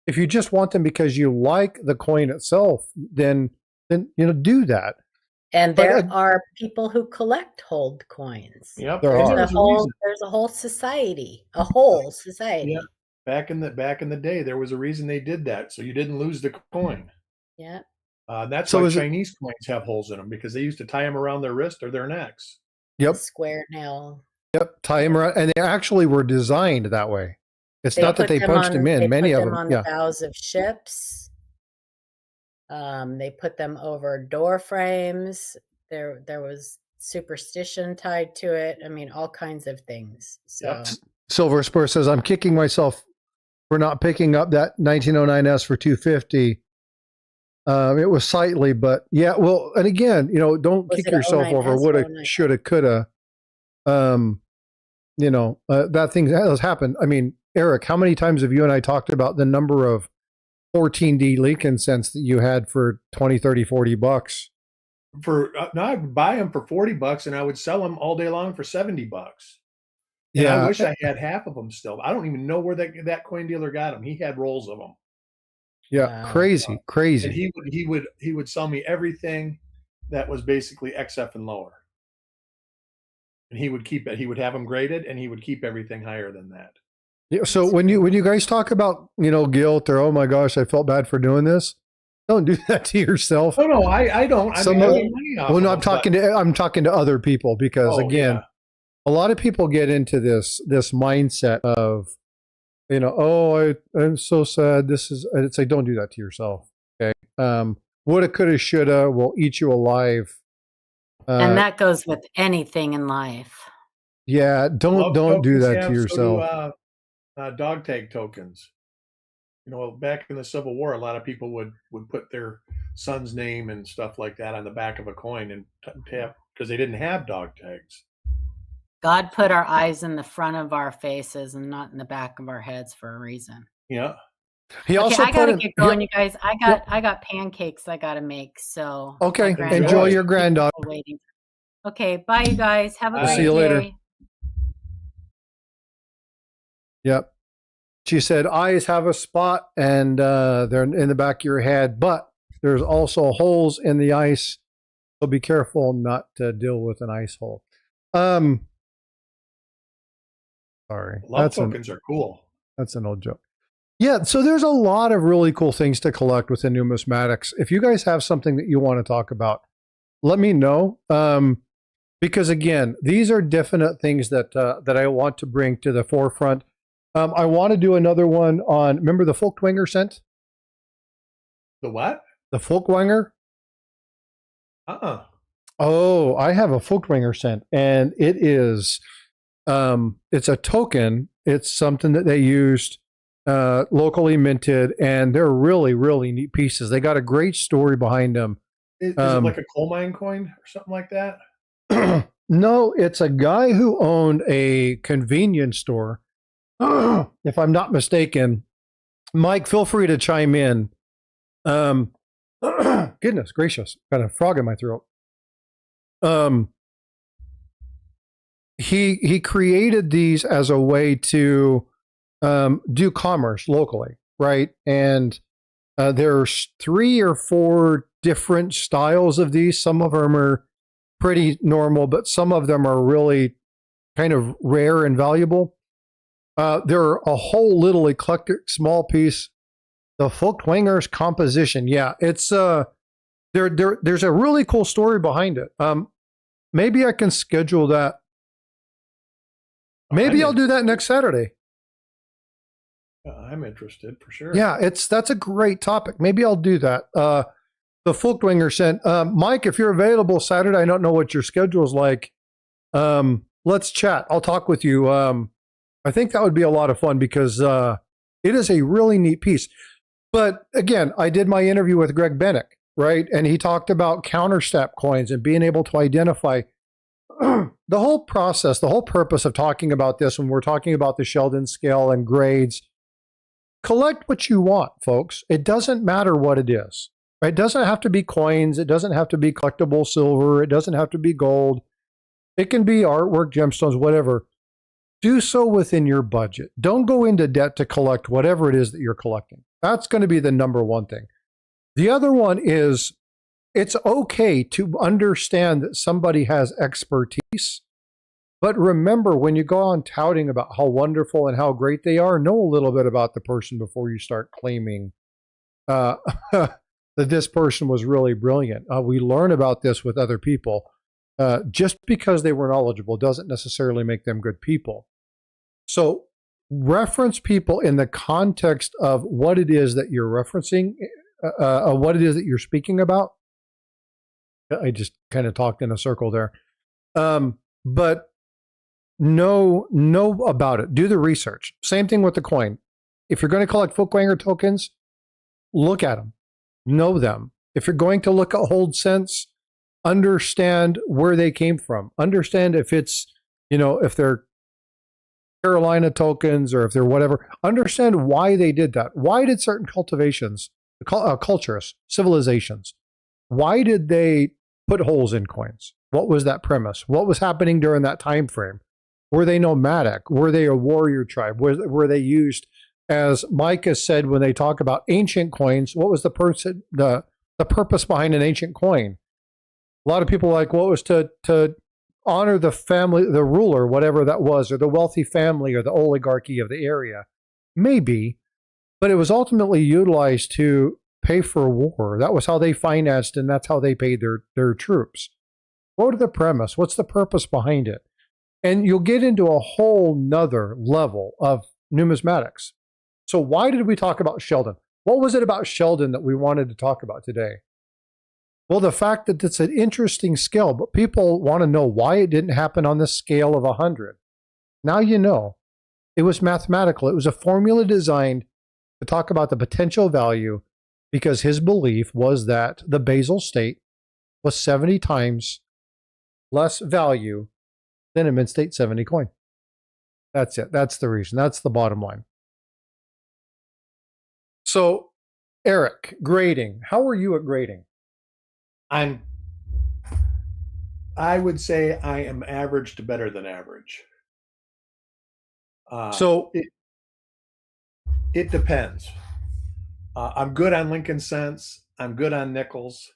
if you just want them because you like the coin itself, then do that. And there are people who collect hold coins. Yep, there's a whole society, Yeah. Back in the day, there was a reason they did that, so you didn't lose the coin. Yeah. That's why Chinese coins have holes in them, because they used to tie them around their wrist or their necks. Yep. Square nail. Yep. Tie them around, and they actually were designed that way. It's not that they punched them in. Many of them on the bows of ships. They put them over door frames. there was superstition tied to it. I mean, all kinds of things. So Yep. Silver Spur says, I'm kicking myself for not picking up that 1909S for 250. It was sightly, but yeah, well, and again, you know, don't Was kick it a yourself 09S over or woulda, 09? shoulda, coulda. You know, that thing has happened. I mean, Eric, how many times have you and I talked about the number of 14D leak incense that you had for 20, 30, 40 bucks? For no, I would buy them for $40 and I would sell them all day long for $70. And Yeah. I wish I had half of them still. I don't even know where that coin dealer got them. He had rolls of them. Yeah. Wow. Crazy. And he would sell me everything that was basically XF and lower. And he would keep it. He would have them graded, and he would keep everything higher than that. Yeah, so when you guys talk about, you know, guilt or, oh my gosh, I felt bad for doing this, don't do that to yourself. No, I don't. I make money off. Well, no, of I'm talking to other people because again, yeah. a lot of people get into this mindset of, you know, oh, I'm so sad. It's like, don't do that to yourself. Okay. Woulda, coulda, shoulda will eat you alive. And that goes with anything in life. Yeah. Don't do that to yourself. So do, dog tag tokens. You know, back in the Civil War, a lot of people would put their son's name and stuff like that on the back of a coin and tap because they didn't have dog tags. God put our eyes in the front of our faces and not in the back of our heads for a reason. Yeah. He also I gotta get going, yep. you guys. I got pancakes I gotta make. So okay, enjoy your granddaughter. Waiting. Okay, bye, you guys. Have a great day. See you later. Yep. She said, eyes have a spot and they're in the back of your head, but there's also holes in the ice. So be careful not to deal with an ice hole. Sorry. Love tokens are cool. That's an old joke. Yeah, so there's a lot of really cool things to collect within numismatics. If you guys have something that you want to talk about, let me know. Because again, these are definite things that I want to bring to the forefront. I want to do another one on, remember the Folkwanger scent? The what? The Folkwanger? Oh, I have a Folkwanger scent, and it is, it's a token. It's something that they used, locally minted, and they're really, really neat pieces. They got a great story behind them. Is it like a coal mine coin or something like that? No, it's a guy who owned a convenience store. If I'm not mistaken, Mike, feel free to chime in. Goodness gracious, got a frog in my throat. He created these as a way to do commerce locally, right? And there's 3 or 4 different styles of these. Some of them are pretty normal, but some of them are really kind of rare and valuable. There are a whole little eclectic small piece, the Folkwanger's composition. Yeah, it's there's a really cool story behind it. Maybe I can schedule that. Maybe I'll do that next Saturday. I'm interested for sure. Yeah, that's a great topic. Maybe I'll do that. The Folkwanger scent. Mike, if you're available Saturday, I don't know what your schedule is like. Let's chat. I'll talk with you. I think that would be a lot of fun because it is a really neat piece. But again, I did my interview with Greg Bennick, right? And he talked about counterstep coins and being able to identify the whole process, the whole purpose of talking about this when we're talking about the Sheldon scale and grades. Collect what you want, folks. It doesn't matter what it is. It doesn't have to be coins. It doesn't have to be collectible silver. It doesn't have to be gold. It can be artwork, gemstones, whatever. Do so within your budget. Don't go into debt to collect whatever it is that you're collecting. That's going to be the number one thing. The other one is it's okay to understand that somebody has expertise. But remember, when you go on touting about how wonderful and how great they are, know a little bit about the person before you start claiming that this person was really brilliant. We learn about this with other people. Just because they were knowledgeable doesn't necessarily make them good people. So reference people in the context of what it is that you're referencing, what it is that you're speaking about. I just kind of talked in a circle there. But know about it. Do the research. Same thing with the coin. If you're going to collect Folkwanger tokens, look at them. Know them. If you're going to look at hold cents, understand where they came from. Understand if it's, if they're Carolina tokens or if they're whatever. Understand why they did that. Why did certain cultures, civilizations, why did they put holes in coins? What was that premise? What was happening during that time frame? Were they nomadic? Were they a warrior tribe? Were they used, as Mike has said, when they talk about ancient coins, what was the purpose behind an ancient coin? A lot of people are like, well, it was to honor the family, the ruler, whatever that was, or the wealthy family or the oligarchy of the area. Maybe, but it was ultimately utilized to pay for war. That was how they financed, and that's how they paid their troops. What are the premise? What's the purpose behind it? And you'll get into a whole nother level of numismatics. So why did we talk about Sheldon? What was it about Sheldon that we wanted to talk about today? Well, the fact that it's an interesting scale, but people want to know why it didn't happen on the scale of 100. Now you know. It was mathematical. It was a formula designed to talk about the potential value, because his belief was that the basal state was 70 times less value than a mid-state 70 coin. That's it. That's the reason. That's the bottom line. So, Eric, grading. How are you at grading? I would say I am average to better than average. So it depends. I'm good on Lincoln cents. I'm good on nickels.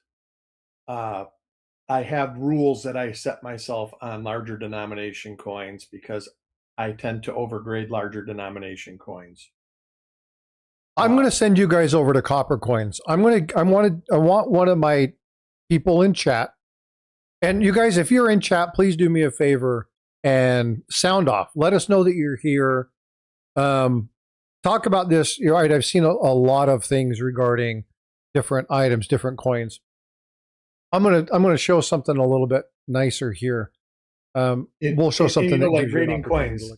I have rules that I set myself on larger denomination coins because I tend to overgrade larger denomination coins. I'm going to send you guys over to copper coins. I want one of my people in chat. And you guys, if you're in chat, please do me a favor and sound off. Let us know that you're here. Talk about this. You're right. I've seen a lot of things regarding different items, different coins. I'm gonna show something a little bit nicer here. We'll show something that like grading coins.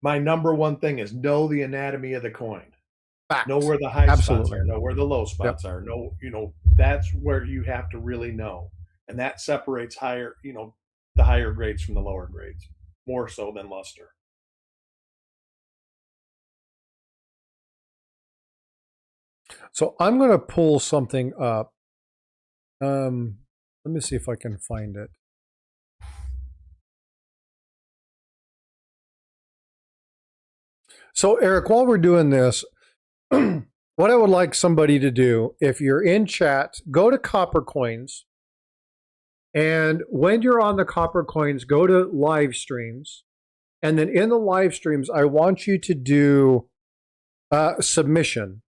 My number one thing is know the anatomy of the coin. Facts. Know where the high spots are. Know where the low spots are. Know, that's where you have to really know, and that separates higher, the higher grades from the lower grades, more so than luster. So I'm going to pull something up. Let me see if I can find it. So Eric, while we're doing this, what I would like somebody to do, if you're in chat, go to Copper Coins. And when you're on the Copper Coins, go to live streams. And then in the live streams, I want you to do submission.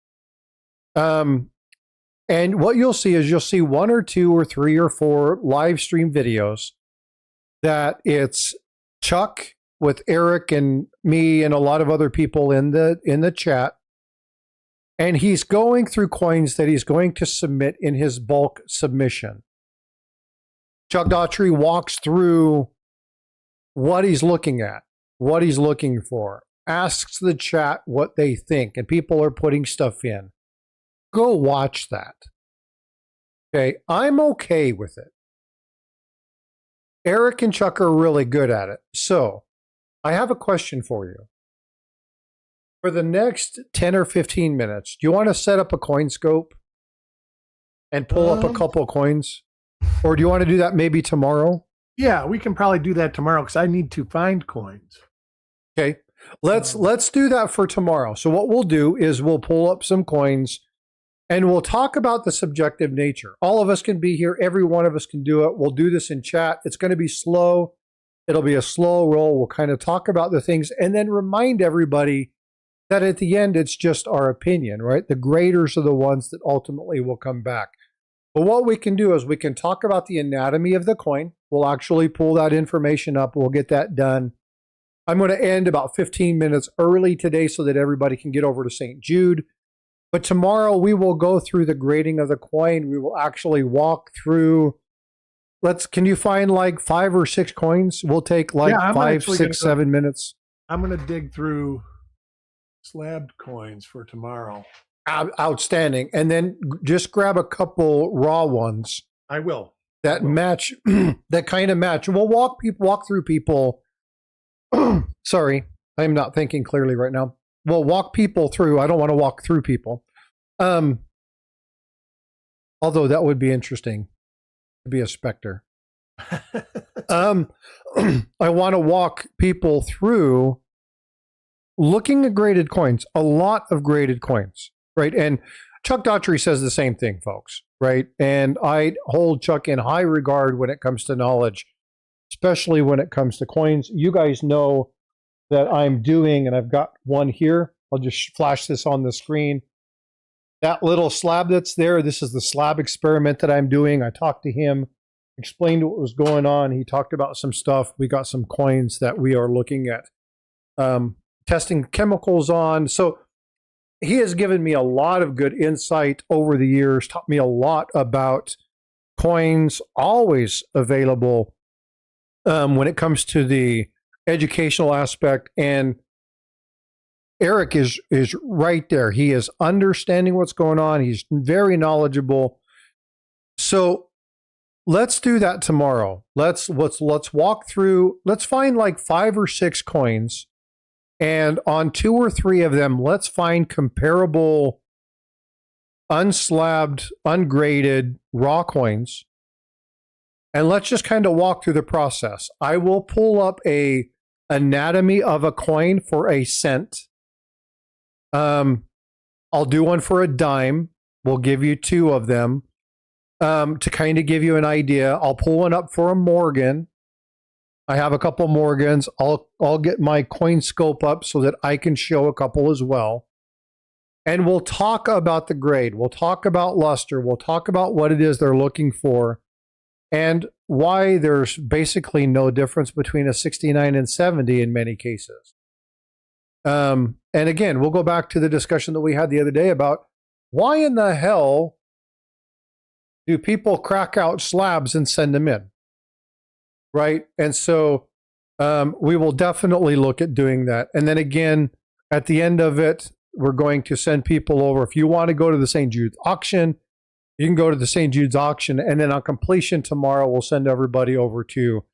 And what you'll see is you'll see 1 or 2 or 3 or 4 live stream videos that it's Chuck with Eric and me and a lot of other people in the chat. And he's going through coins that he's going to submit in his bulk submission. Chuck Daughtry walks through what he's looking at, what he's looking for, asks the chat what they think, and people are putting stuff in. Go watch that. Okay, I'm okay with it. Eric and Chuck are really good at it. So, I have a question for you. For the next 10 or 15 minutes, do you want to set up a coin scope and pull up a couple of coins? Or do you want to do that maybe tomorrow? Yeah, we can probably do that tomorrow because I need to find coins. Okay, let's do that for tomorrow. So what we'll do is we'll pull up some coins and we'll talk about the subjective nature. All of us can be here. Every one of us can do it. We'll do this in chat. It's going to be slow. It'll be a slow roll. We'll kind of talk about the things and then remind everybody that at the end, it's just our opinion, right? The graders are the ones that ultimately will come back. But what we can do is we can talk about the anatomy of the coin. We'll actually pull that information up. We'll get that done. I'm going to end about 15 minutes early today so that everybody can get over to St. Jude. But tomorrow we will go through the grading of the coin. We will actually walk through can you find like 5 or 6 coins? We'll take like Yeah, I'm 5, actually 6, 7 minutes. I'm going to dig through slabbed coins for tomorrow. Outstanding. And then just grab a couple raw ones I will. that match, that kind of match. We'll walk through people. Sorry, I'm not thinking clearly right now. We'll walk people through. I don't want to walk through people. Although that would be interesting to be a specter. I want to walk people through looking at graded coins, a lot of graded coins, right? And Chuck Daughtry says the same thing, folks, right? And I hold Chuck in high regard when it comes to knowledge, especially when it comes to coins. You guys know that I'm doing, and I've got one here. I'll just flash this on the screen. That little slab that's there, this is the slab experiment that I'm doing. I talked to him, explained what was going on. He talked about some stuff. We got some coins that we are looking at testing chemicals on. So he has given me a lot of good insight over the years, taught me a lot about coins, always available when it comes to the educational aspect. And Eric is right there. He is understanding what's going on. He's very knowledgeable. So let's do that tomorrow. Let's walk through. Let's find like 5 or 6 coins, and on 2 or 3 of them, let's find comparable unslabbed, ungraded raw coins, and let's just kind of walk through the process. I will pull up a anatomy of a coin for a cent. I'll do one for a dime. We'll give you 2 of them to kind of give you an idea. I'll pull one up for a Morgan. I have a couple Morgans. I'll get my coin scope up so that I can show a couple as well. And we'll talk about the grade. We'll talk about luster. We'll talk about what it is they're looking for and why there's basically no difference between a 69 and 70 in many cases. And again, we'll go back to the discussion that we had the other day about why in the hell do people crack out slabs and send them in? Right? And so we will definitely look at doing that. And then again, at the end of it, we're going to send people over. If you want to go to the St. Jude's auction, you can go to the St. Jude's auction. And then on completion tomorrow, we'll send everybody over to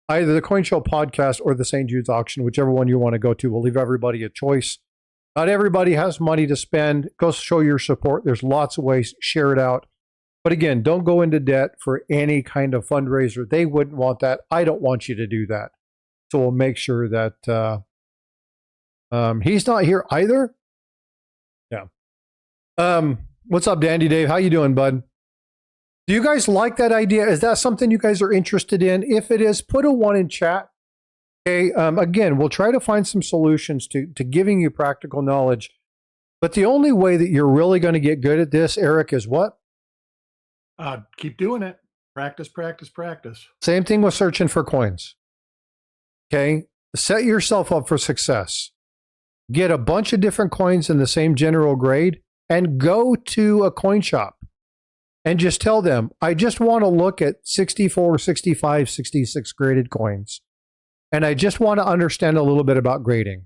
either the Coin Show podcast or the St. Jude's auction, whichever one you want to go to. We'll leave everybody a choice. Not everybody has money to spend. Go show your support. There's lots of ways. Share it out. But again, don't go into debt for any kind of fundraiser. They wouldn't want that. I don't want you to do that. So we'll make sure that he's not here either. Yeah. What's up, Dandy Dave? How you doing, bud? Do you guys like that idea? Is that something you guys are interested in? If it is, put a 1 in chat. Okay. Again, we'll try to find some solutions to giving you practical knowledge. But the only way that you're really going to get good at this, Eric, is what? Keep doing it. Practice, practice, practice. Same thing with searching for coins. Okay. Set yourself up for success. Get a bunch of different coins in the same general grade and go to a coin shop and just tell them, I just want to look at 64, 65, 66 graded coins. And I just want to understand a little bit about grading.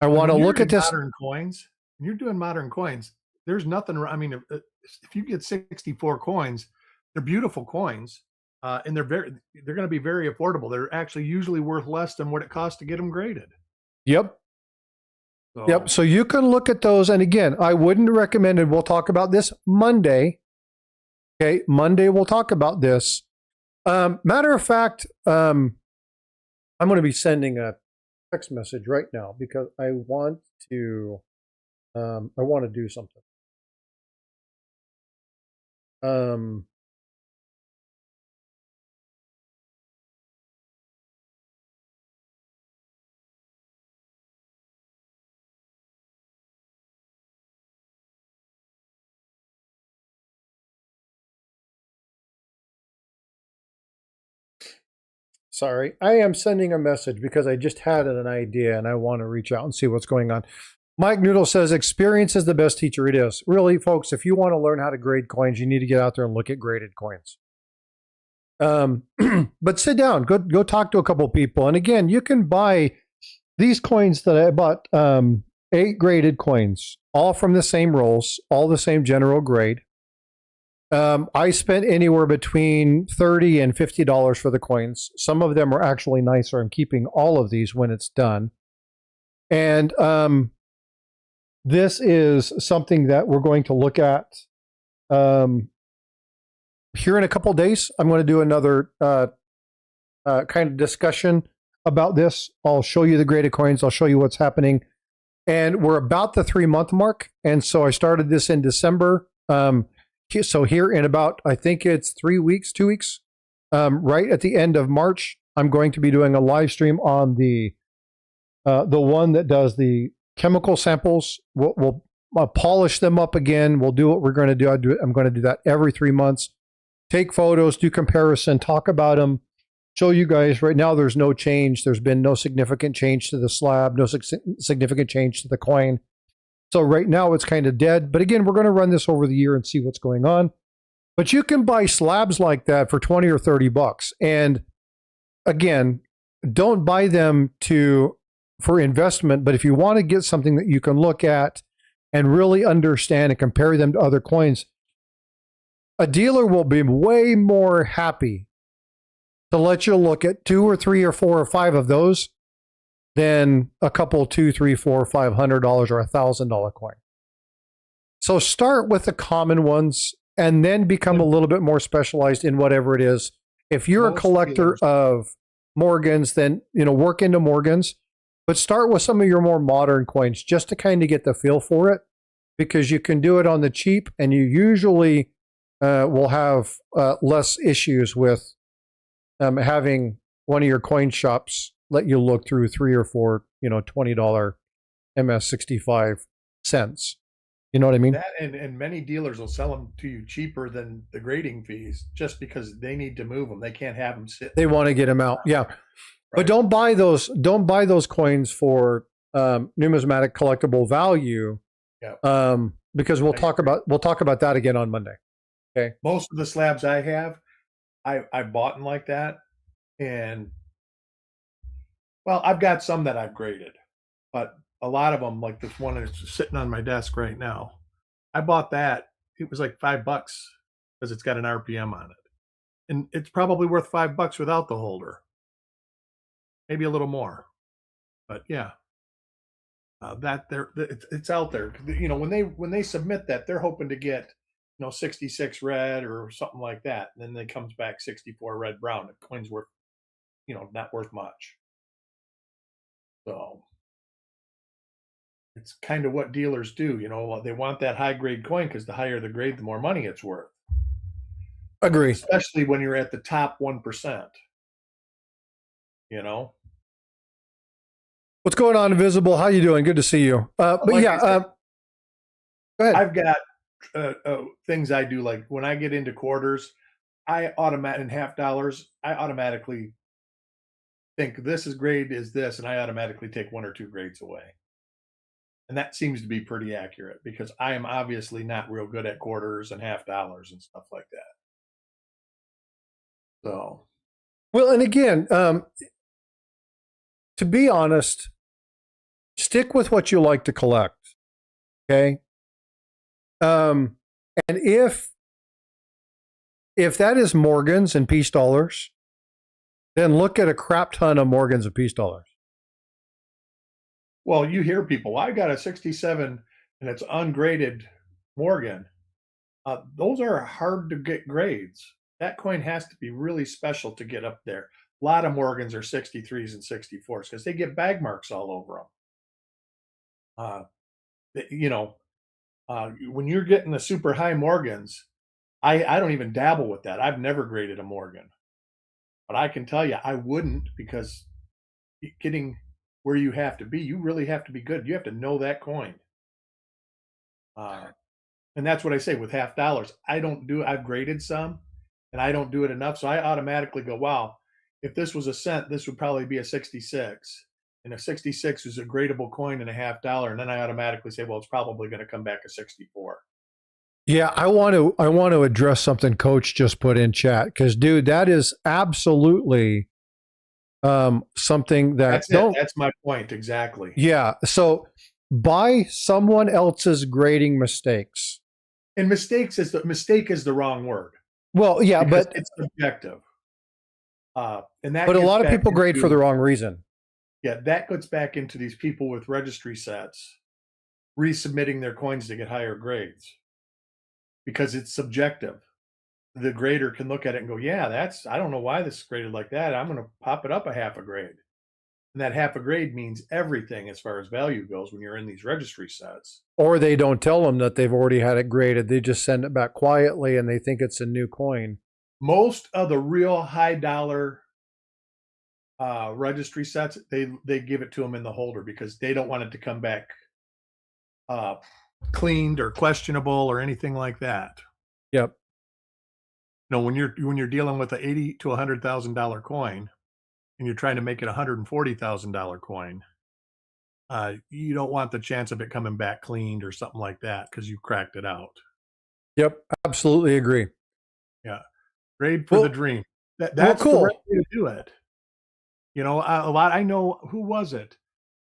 I want to look at this. Modern coins. When you're doing modern coins, there's nothing. I mean, if you get 64 coins, they're beautiful coins, and they're going to be very affordable. They're actually usually worth less than what it costs to get them graded. Yep. Yep. So you can look at those. And again, I wouldn't recommend it. We'll talk about this Monday. Okay. Monday, we'll talk about this. Matter of fact, I'm going to be sending a text message right now because I want to do something. Sorry, I am sending a message because I just had an idea and I want to reach out and see what's going on. Mike Noodle says, experience is the best teacher. It is. Really, folks, if you want to learn how to grade coins, you need to get out there and look at graded coins. But sit down, go talk to a couple people. And again, you can buy these coins that I bought, 8 graded coins, all from the same rolls, all the same general grade. I spent anywhere between $30 and $50 for the coins. Some of them are actually nicer. I'm keeping all of these when it's done. And this is something that we're going to look at here in a couple of days. I'm going to do another kind of discussion about this. I'll show you the graded coins. I'll show you what's happening. And we're about the 3-month mark. And so I started this in December. So here in about, I think it's 2 weeks, right at the end of March, I'm going to be doing a live stream on the one that does the chemical samples. We'll polish them up again. We'll do what we're going to do. I'm going to do that every 3 months. Take photos, do comparison, talk about them, show you guys. Right now, there's no change. There's been no significant change to the slab, no significant change to the coin. So right now it's kind of dead. But again, we're going to run this over the year and see what's going on. But you can buy slabs like that for 20 or 30 bucks. And again, don't buy them for investment. But if you want to get something that you can look at and really understand and compare them to other coins, a dealer will be way more happy to let you look at 2 or 3 or 4 or 5 of those than a couple $200, $300, $400, $500 or $1,000 coin. So start with the common ones and then become a little bit more specialized in whatever it is. If you're a collector of Morgans, then work into Morgans, but start with some of your more modern coins just to kind of get the feel for it, because you can do it on the cheap and you usually will have less issues with having one of your coin shops let you look through 3 or 4, $20 MS65 cents. You know what I mean? That and many dealers will sell them to you cheaper than the grading fees just because they need to move them. They can't have them sit. They want to get them out. Yeah. Right. But don't buy those coins for numismatic collectible value. Yeah. Because we'll talk about that again on Monday. Okay. Most of the slabs I have, I bought them like that. And well, I've got some that I've graded, but a lot of them, like this one that's sitting on my desk right now, I bought that. It was like $5 because it's got an RPM on it. And it's probably worth $5 without the holder. Maybe a little more. But yeah. It's out there. When they submit that, they're hoping to get 66 red or something like that. And then it comes back 64 red brown. The coin's worth, not worth much. So it's kind of what dealers do. They want that high grade coin because the higher the grade, the more money it's worth. Agree. Especially when you're at the top 1%. What's going on, Invisible? How you doing? Good to see you. But like yeah, go ahead. I've got things I do, like when I get into quarters, and $half, I automatically think this grade is this, and I automatically take 1 or 2 grades away. And that seems to be pretty accurate because I am obviously not real good at quarters and $half and stuff like that. So, well, and again, to be honest, stick with what you like to collect. Okay. And if that is Morgans and peace dollars, then look at a crap ton of Morgans and peace dollars. Well, you hear people, I got a 67 and it's ungraded Morgan. Those are hard to get grades. That coin has to be really special to get up there. A lot of Morgans are 63s and 64s because they get bag marks all over them. When you're getting the super high Morgans, I don't even dabble with that. I've never graded a Morgan. But I can tell you, I wouldn't, because getting where you have to be, you really have to be good. You have to know that coin. And that's what I say with $half. I've graded some, and I don't do it enough. So I automatically go, wow, if this was a cent, this would probably be a 66. And a 66 is a gradable coin and $half. And then I automatically say, well, it's probably going to come back a 64. Yeah, I want to address something Coach just put in chat, because dude, that is absolutely something that That's my point exactly. Yeah, so by someone else's grading mistakes. And mistake is the wrong word. Well, yeah, because but it's subjective. And that a gets lot of back people grade for into- the wrong reason. Yeah, that gets back into these people with registry sets resubmitting their coins to get higher grades because it's subjective. The grader can look at it and go, yeah, I don't know why this is graded like that. I'm going to pop it up a half a grade. And that half a grade means everything as far as value goes when you're in these registry sets. Or they don't tell them that they've already had it graded. They just send it back quietly and they think it's a new coin. Most of the real high dollar registry sets, they give it to them in the holder because they don't want it to come back cleaned or questionable or anything like that. Yep. No, when you're dealing with an $80,000 to $100,000 coin and you're trying to make it a $140,000 coin, you don't want the chance of it coming back cleaned or something like that because you cracked it out. Yep, absolutely agree. Yeah, grade for the dream. That's cool. the right way to do it. You know, a lot. I know, who was it?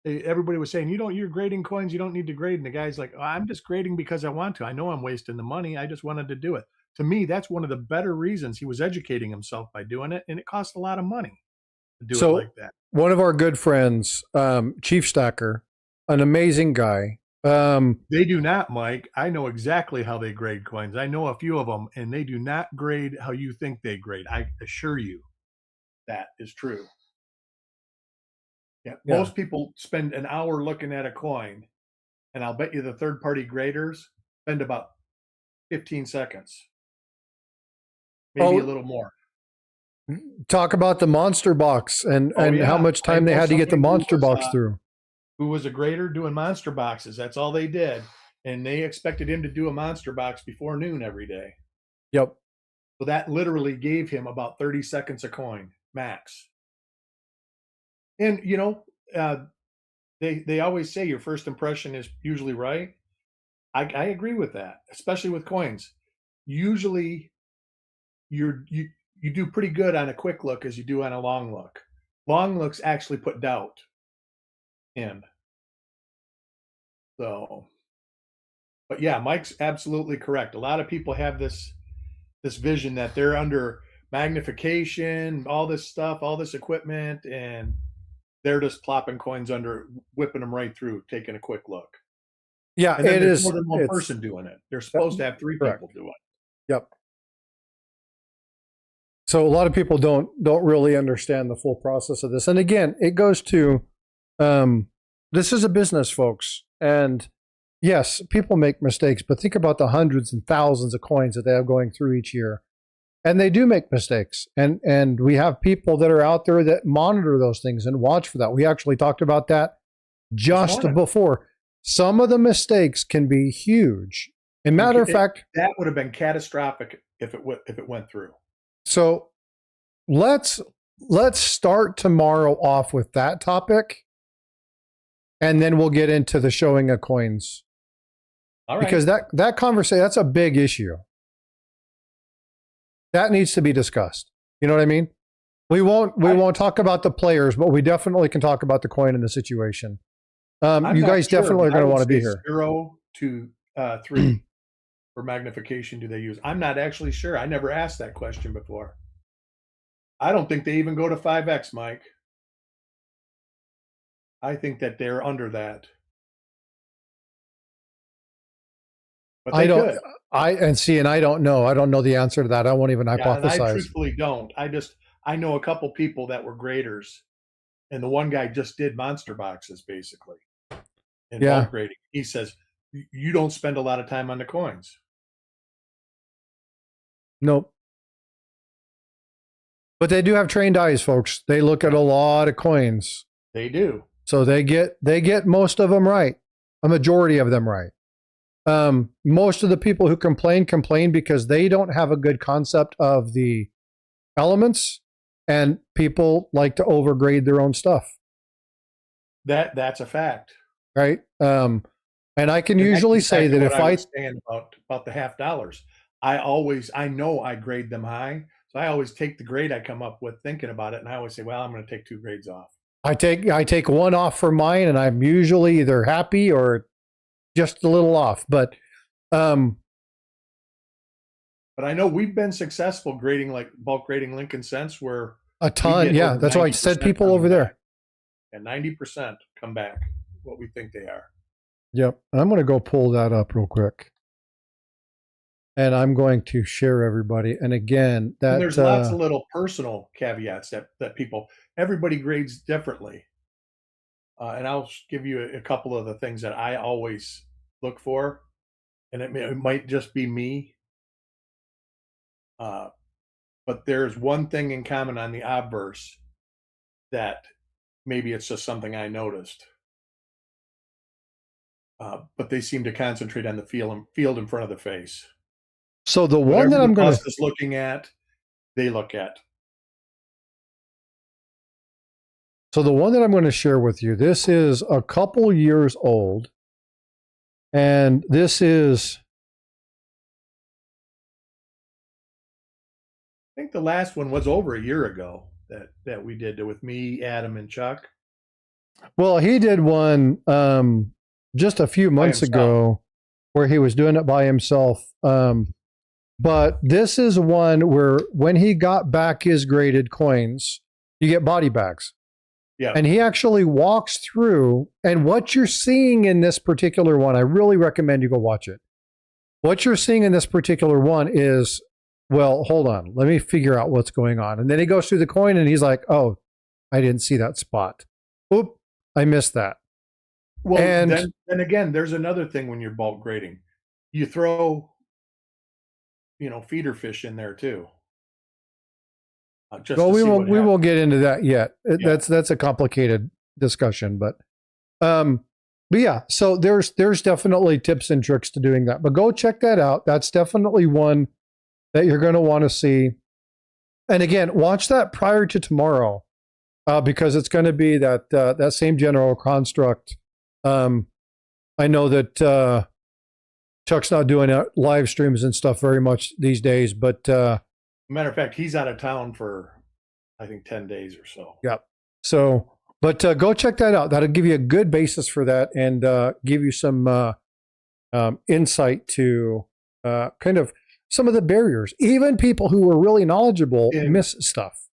Everybody was saying, you're grading coins, you don't need to grade. And the guy's like, oh, I'm just grading because I want to. I know I'm wasting the money. I just wanted to do it. To me, that's one of the better reasons. He was educating himself by doing it, and it cost a lot of money to do it like that. One of our good friends, Chief Stacker, an amazing guy. They do not, Mike. I know exactly how they grade coins. I know a few of them, and they do not grade how you think they grade. I assure you that is true. Yeah, most people spend an hour looking at a coin, and I'll bet you the third-party graders spend about 15 seconds, maybe a little more. Talk about the monster box and how much time they had to get the monster box through. Who was a grader doing monster boxes? That's all they did, and they expected him to do a monster box before noon every day. Yep. So that literally gave him about 30 seconds a coin max. And you know, they always say your first impression is usually right. I agree with that, especially with coins. Usually, you do pretty good on a quick look as you do on a long look. Long looks actually put doubt in. So, but yeah, Mike's absolutely correct. A lot of people have this vision that they're under magnification, all this stuff, all this equipment, and they're just plopping coins under, whipping them right through, taking a quick look. Yeah, and then there's more than one person doing it. They're supposed to have three people do it. Yep. So a lot of people don't really understand the full process of this. And again, it goes to this is a business, folks. And yes, people make mistakes, but think about the hundreds and thousands of coins that they have going through each year. And they do make mistakes. And we have people that are out there that monitor those things and watch for that. We actually talked about that just before. Some of the mistakes can be huge. And matter of fact, that would have been catastrophic if it went through. So let's start tomorrow off with that topic, and then we'll get into the showing of coins. All right. Because that conversation, that's a big issue. That needs to be discussed. You know what I mean? We won't talk about the players, but we definitely can talk about the coin and the situation. You guys definitely are going to want to be here. 0 to 3 for magnification do they use? I'm not actually sure. I never asked that question before. I don't think they even go to 5x, Mike. I think that they're under that. But I don't. And I don't know. I don't know the answer to that. I won't even hypothesize. I truthfully don't. I know a couple people that were graders, and the one guy just did monster boxes basically. In bulk grading. He says you don't spend a lot of time on the coins. Nope. But they do have trained eyes, folks. They look at a lot of coins. They do. So they get most of them right. A majority of them right. Most of the people who complain because they don't have a good concept of the elements, and people like to overgrade their own stuff. That's a fact. Right? And I can And that's usually say exactly that what if I I, was saying about the $half, I know I grade them high, so I always take the grade I come up with thinking about it, and I always say, well, I'm going to take 2 grades off. I take one off for mine, and I'm usually either happy or just a little off. But But I know we've been successful grading, like bulk grading Lincoln Cents, where a we ton, get yeah. over That's why I said 90% people coming over there. back. And 90% come back what we think they are. Yep. I'm going to go pull that up real quick. And I'm going to share everybody. And again, that And there's lots of little personal caveats that everybody grades differently. And I'll give you a couple of the things that I always look for. And it might just be me. But there's one thing in common on the obverse that maybe it's just something I noticed. But they seem to concentrate on the field in front of the face. So the Whatever one that I'm the going bust to is looking at, they look at. So the one that I'm going to share with you, this is a couple years old. And this is, I think the last one was over a year ago that we did with me, Adam, and Chuck. well, he did one just a few months ago where he was doing it by himself. But this is one where when he got back his graded coins, you get body bags. Yeah. And he actually walks through, and what you're seeing in this particular one, I really recommend you go watch it. What you're seeing in this particular one is, well, hold on, let me figure out what's going on. And then he goes through the coin and he's like, oh, I didn't see that spot. Oop, I missed that. Well, and then again, there's another thing when you're bulk grading. You throw, feeder fish in there too. Well, we won't get into that yet. Yeah. That's a complicated discussion, but yeah. So there's definitely tips and tricks to doing that. But go check that out. That's definitely one that you're going to want to see. And again, watch that prior to tomorrow, because it's going to be that same general construct. I know that Chuck's not doing live streams and stuff very much these days, but matter of fact, he's out of town for, I think, 10 days or so. Yep. So, but go check that out. That'll give you a good basis for that and give you some insight to kind of some of the barriers. Even people who are really knowledgeable miss stuff.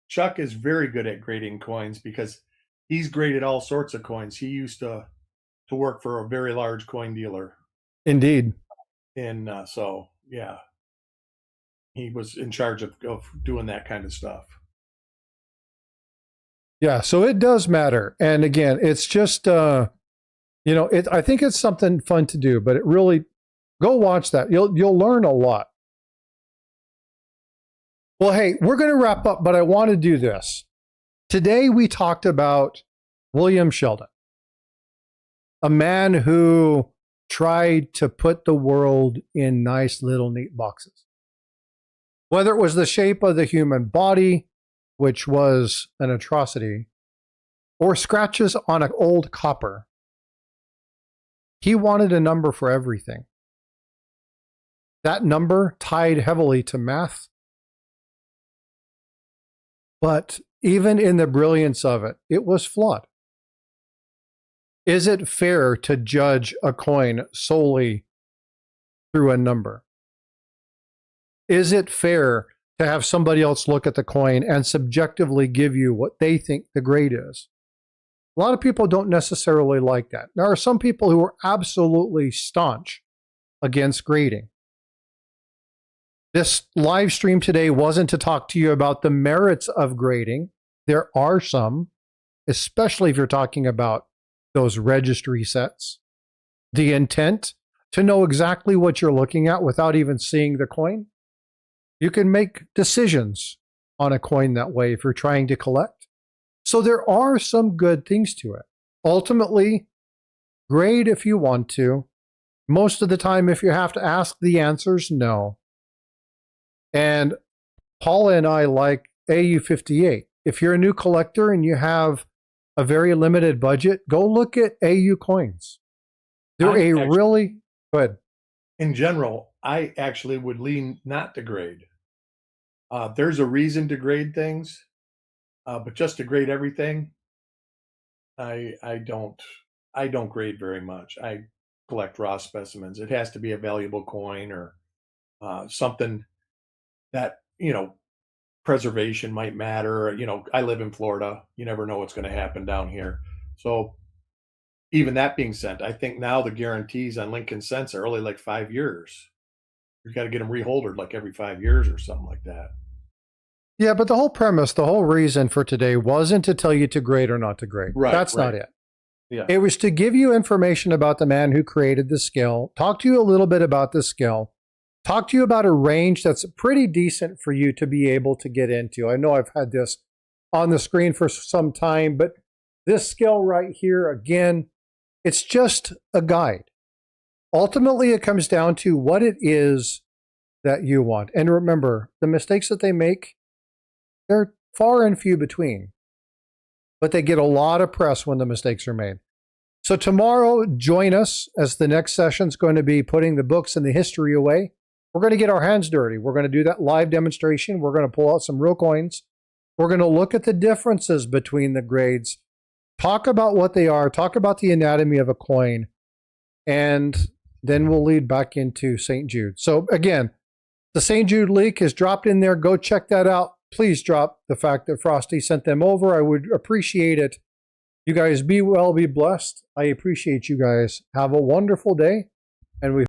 Chuck is very good at grading coins because he's graded all sorts of coins. He used to work for a very large coin dealer. Indeed. And so, yeah. He was in charge of doing that kind of stuff. Yeah, so it does matter. And again, it's just, I think it's something fun to do, but it really, go watch that. You'll learn a lot. Well, hey, we're going to wrap up, but I want to do this. Today we talked about William Sheldon, a man who tried to put the world in nice little neat boxes. Whether it was the shape of the human body, which was an atrocity, or scratches on an old copper, he wanted a number for everything. That number tied heavily to math. But even in the brilliance of it, it was flawed. Is it fair to judge a coin solely through a number? Is it fair to have somebody else look at the coin and subjectively give you what they think the grade is? A lot of people don't necessarily like that. There are some people who are absolutely staunch against grading. This live stream today wasn't to talk to you about the merits of grading. There are some, especially if you're talking about those registry sets. The intent to know exactly what you're looking at without even seeing the coin. You can make decisions on a coin that way if you're trying to collect. So there are some good things to it. Ultimately, grade if you want to. Most of the time, if you have to ask the answers, no. And Paula and I like AU58. If you're a new collector and you have a very limited budget, go look at AU coins. They're really good. In general, I actually would lean not to grade. There's a reason to grade things, but just to grade everything, I don't grade very much. I collect raw specimens. It has to be a valuable coin or something that, preservation might matter. I live in Florida. You never know what's going to happen down here. So even that being said, I think now the guarantees on Lincoln cents are only like 5 years. You've got to get them reholdered like every 5 years or something like that. Yeah, but the whole premise, the whole reason for today wasn't to tell you to grade or not to grade. Right, That's right. not it. Yeah. It was to give you information about the man who created the scale, talk to you a little bit about the scale, talk to you about a range that's pretty decent for you to be able to get into. I know I've had this on the screen for some time, but this scale right here, again, it's just a guide. Ultimately, it comes down to what it is that you want. And remember, the mistakes that they make, they're far and few between, but they get a lot of press when the mistakes are made. So tomorrow, join us as the next session is going to be putting the books and the history away. We're going to get our hands dirty. We're going to do that live demonstration. We're going to pull out some real coins. We're going to look at the differences between the grades, talk about what they are, talk about the anatomy of a coin, and then we'll lead back into St. Jude. So again, the St. Jude leak is dropped in there. Go check that out. Please drop the fact that Frosty sent them over. I would appreciate it. You guys be well, be blessed. I appreciate you guys. Have a wonderful day. And we